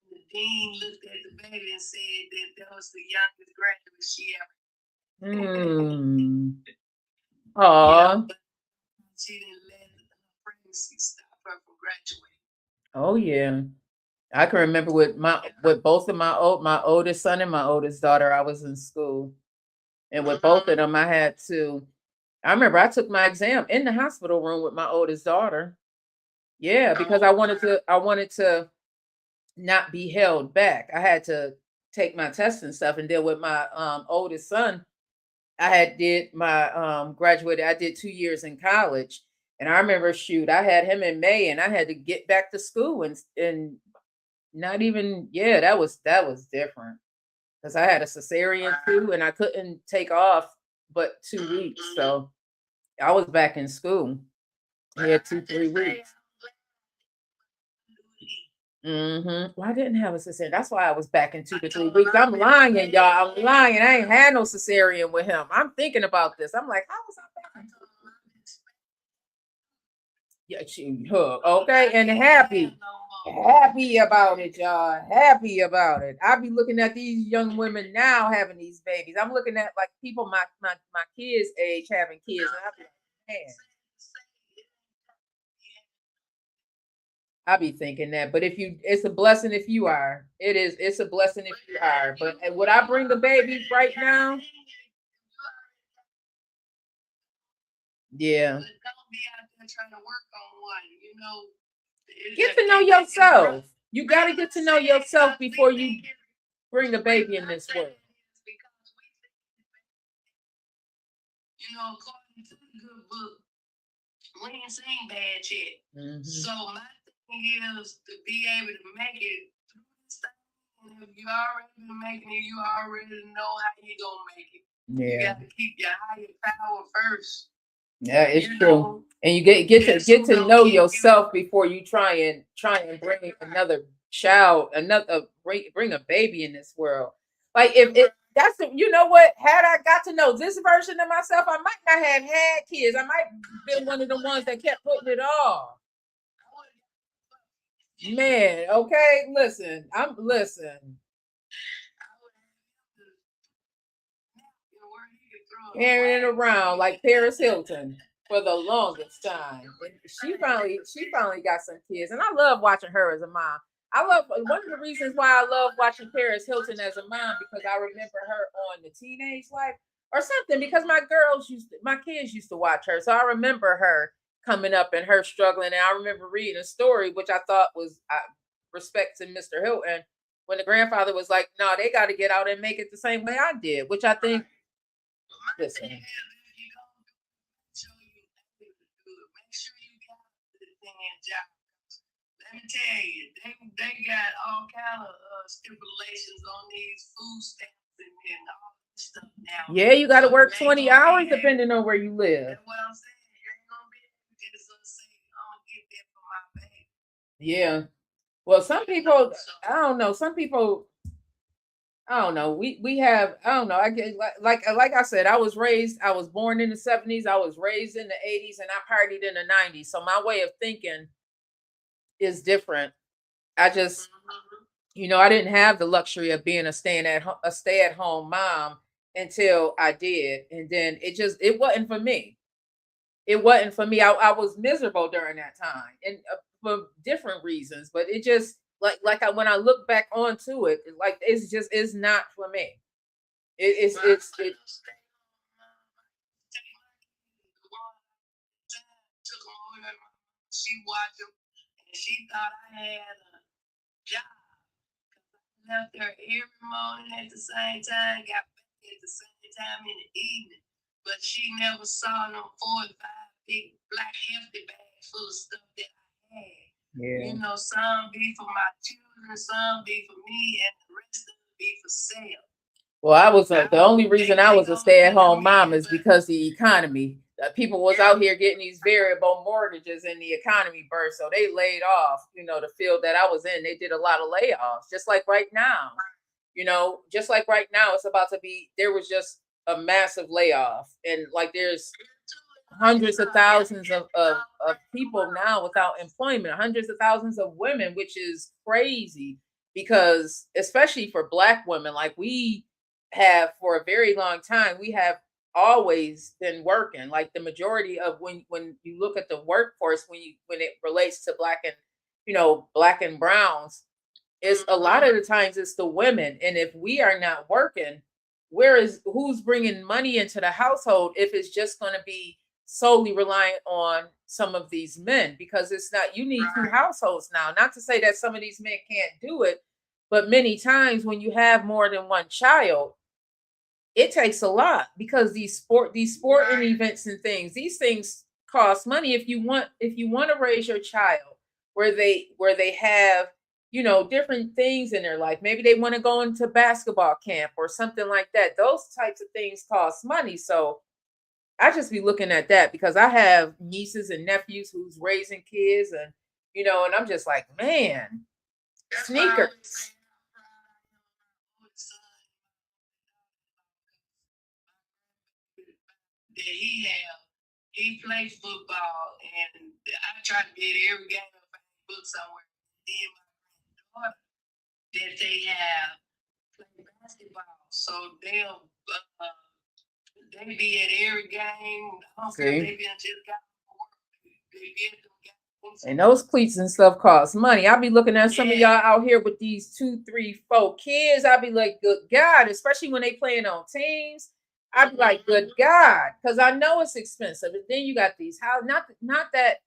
And the dean looked at the baby and said that was the youngest graduate she ever. Oh, but she didn't let the pregnancy stop her from graduating. oh yeah. I can remember with both of my oldest son and my oldest daughter, I was in school. And with both of them, I remember I took my exam in the hospital room with my oldest daughter. Yeah, because I wanted to not be held back. I had to take my tests and stuff. And then with my oldest son, I did 2 years in college. And I remember, I had him in May and I had to get back to school and not even, that was different. Because I had a cesarean too, and I couldn't take off but 2 weeks. So I was back in school. Yeah, 2-3 weeks. Well, I didn't have a cesarean. That's why I was back in 2 to 3 weeks. I'm lying, y'all. I'm lying. I ain't had no cesarean with him. I'm thinking about this. I'm like, how was I back in 2 okay, and happy about it, y'all. Happy about it. I be looking at these young women now having these babies. I'm looking at like people my kids' age having kids. And I be like, man. I be thinking that, but it's a blessing if you are. It's a blessing if you are. But would I bring the baby right now? Yeah. Don't be out there trying to work on one, Get to know yourself. You got to get to know yourself before you bring a baby in this world. According to the good book, we ain't seen bad yet. So my thing is to be able to make it through this thing. And if you already been making it, you already know how you gonna make it. Yeah. You got to keep your higher power first. Yeah, it's true. And you get to know yourself before you try and bring another child, bring a baby in this world. Like if that's you know what? Had I got to know this version of myself, I might not have had kids. I might have been one of the ones that kept putting it off. Man, okay, listen. Carrying it around like Paris Hilton for the longest time. And she finally got some kids. And I love watching her as a mom. One of the reasons why I love watching Paris Hilton as a mom, because I remember her on The Teenage Life or something, because my kids used to watch her. So I remember her coming up and her struggling. And I remember reading a story, which I thought was respect to Mr. Hilton, when the grandfather was like, no, they got to get out and make it the same way I did, which I think, listen. Make sure you got the job. Let me tell you, they got all kind of stipulations on these food stamps and all this stuff now. Yeah, you got to work 20 hours depending on where you live. That's what I'm saying. You ain't gonna be able to just say, I'm gonna get that for my baby. Yeah. Well, some people, I don't know. Some people, I don't know. We have, I don't know. I get like I said, I was born in the 70s. I was raised in the 80s, and I partied in the 90s. So my way of thinking is different. I just, I didn't have the luxury of being a stay-at-home mom until I did. And then it wasn't for me. It wasn't for me. I was miserable during that time, and for different reasons, but it just, when I look back onto it, it's not for me. It's she watched him and she thought I had a job. I left her every morning at the same time, got back at the same time in the evening, but she never saw them 4 or 5 big black hefty bags full of stuff that I had. Yeah. Some be for my children, some be for me, and the rest of it be for sale. Well, I was the only reason I was a stay-at-home mom is because the economy. People was out here getting these variable mortgages, and the economy burst, so they laid off. The field that I was in, they did a lot of layoffs. Just like right now, it's about to be. There was just a massive layoff, and there's hundreds of thousands of people now without employment, hundreds of thousands of women, which is crazy because especially for Black women, like we have for a very long time, we have always been working. Like the majority of when you look at the workforce, when it relates to Black and Black and browns, it's a lot of the times it's the women. And if we are not working, who's bringing money into the household if it's just going to be solely reliant on some of these men? Because it's not, you need two households now. Not to say that some of these men can't do it, but many times when you have more than one child, it takes a lot because these sporting events and these things cost money. If you want to raise your child where they have different things in their life, maybe they want to go into basketball camp or something like that, those types of things cost money. So I just be looking at that because I have nieces and nephews who's raising kids, and and I'm just like, man, sneakers. That he plays football, and I try to get every game of book somewhere. Then my daughter, that they have play basketball, so they'll they be at every game. I don't care if they be just got work. They get them games. And those cleats and stuff cost money. I'll be looking at some of y'all out here with these 2, 3, 4 kids. I'll be like, good God, especially when they playing on teams. I'd be like, good God, because I know it's expensive. And then you got these how not that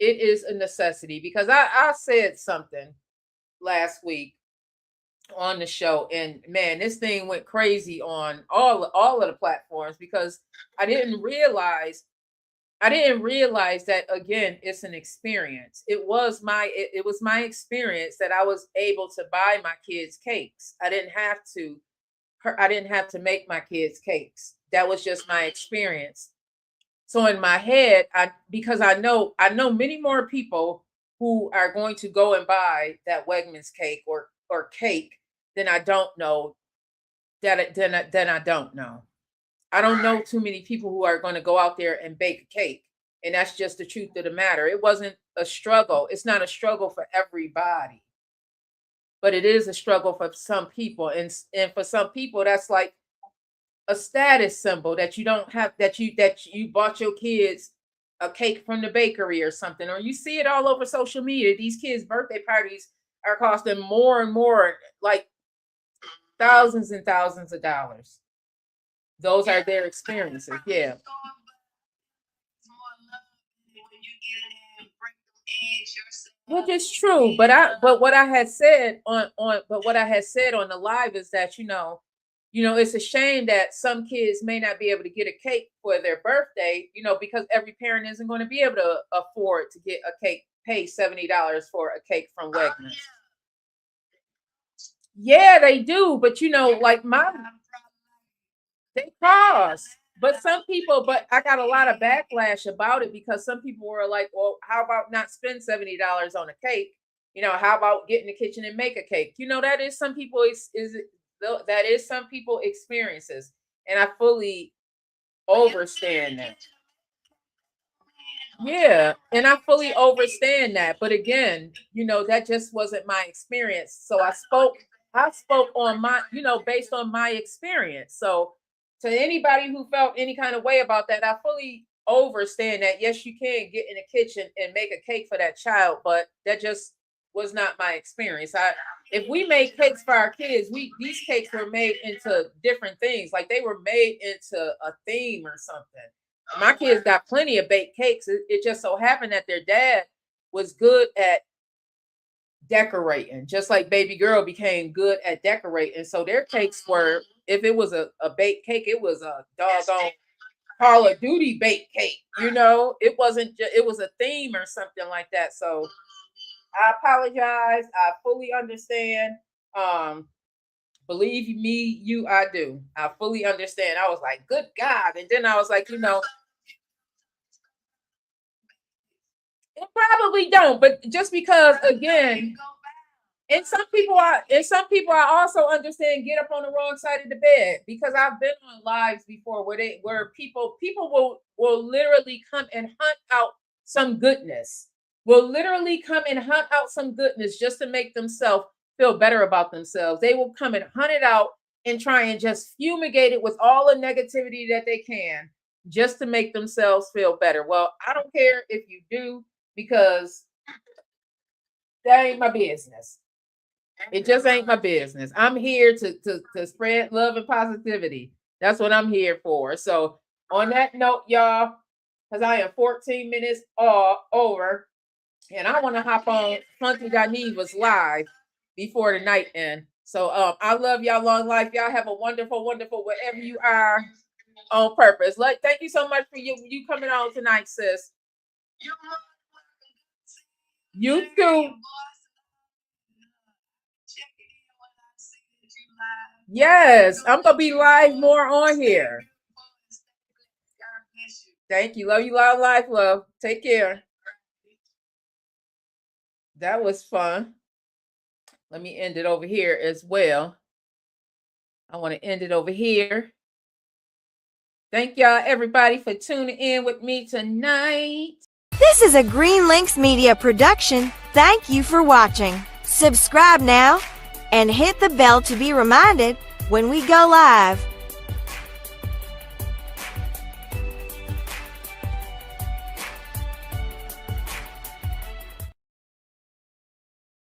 it is a necessity, because I said something last week on the show, and man, this thing went crazy on all of the platforms because I didn't realize that, again, it's an experience. It was my experience that I was able to buy my kids cakes. I didn't have to make my kids cakes. That was just my experience. So in my head, because I know many more people who are going to go and buy that Wegmans cake or cake than I don't know. I don't know. I don't know too many people who are going to go out there and bake a cake. And that's just the truth of the matter. It wasn't a struggle. It's not a struggle for everybody. But it is a struggle for some people. And for some people, that's like a status symbol that you don't have, that you bought your kids a cake from the bakery or something. Or you see it all over social media. These kids' birthday parties are costing more and more, like thousands and thousands of dollars. Those are their experiences. Yeah. Which is true, but what I had said on the live is that it's a shame that some kids may not be able to get a cake for their birthday, because every parent isn't going to be able to afford to get a cake, pay $70 for a cake from Wegmans. Yeah, they do, but like they cost. But some people, I got a lot of backlash about it because some people were like, well, how about not spend $70 on a cake? How about get in the kitchen and make a cake? That is some people that is some people experiences. And I fully understand that. Yeah. And I fully understand that. But again, that just wasn't my experience. So I spoke on my, based on my experience. So to anybody who felt any kind of way about that, I fully understand that. Yes, you can get in the kitchen and make a cake for that child, but that just was not my experience. If we made cakes for our kids, these cakes were made into different things. Like they were made into a theme or something. My kids got plenty of baked cakes. It just so happened that their dad was good at decorating, just like baby girl became good at decorating. So their cakes were, if it was a baked cake, it was a doggone Call of Duty baked cake. It wasn't it was a theme or something like that. So I apologize. I fully understand. Believe me, I do. I fully understand. I was like, good God. And then I was like, it probably don't, but just because, again, And some people I also understand get up on the wrong side of the bed, because I've been on lives before where people will literally come and hunt out some goodness. Will literally come and hunt out some goodness just to make themselves feel better about themselves. They will come and hunt it out and try and just fumigate it with all the negativity that they can just to make themselves feel better. Well, I don't care if you do, because that ain't my business. It just ain't my business. I'm here to spread love and positivity. That's what I'm here for. So on that note, y'all, because I am 14 minutes over, and I want to hop on Funky Dinevah's live before the night end. So I love y'all. Long life. Y'all have a wonderful, wonderful wherever you are on purpose. Thank you so much for you coming on tonight, sis. You too. Yes, I'm gonna be live more on here. Thank you. Love you, loud life, love. Take care. That was fun. Let me end it over here as well. I want to end it over here. Thank y'all, everybody, for tuning in with me tonight. This is a Green Links Media production. Thank you for watching. Subscribe now and hit the bell to be reminded when we go live.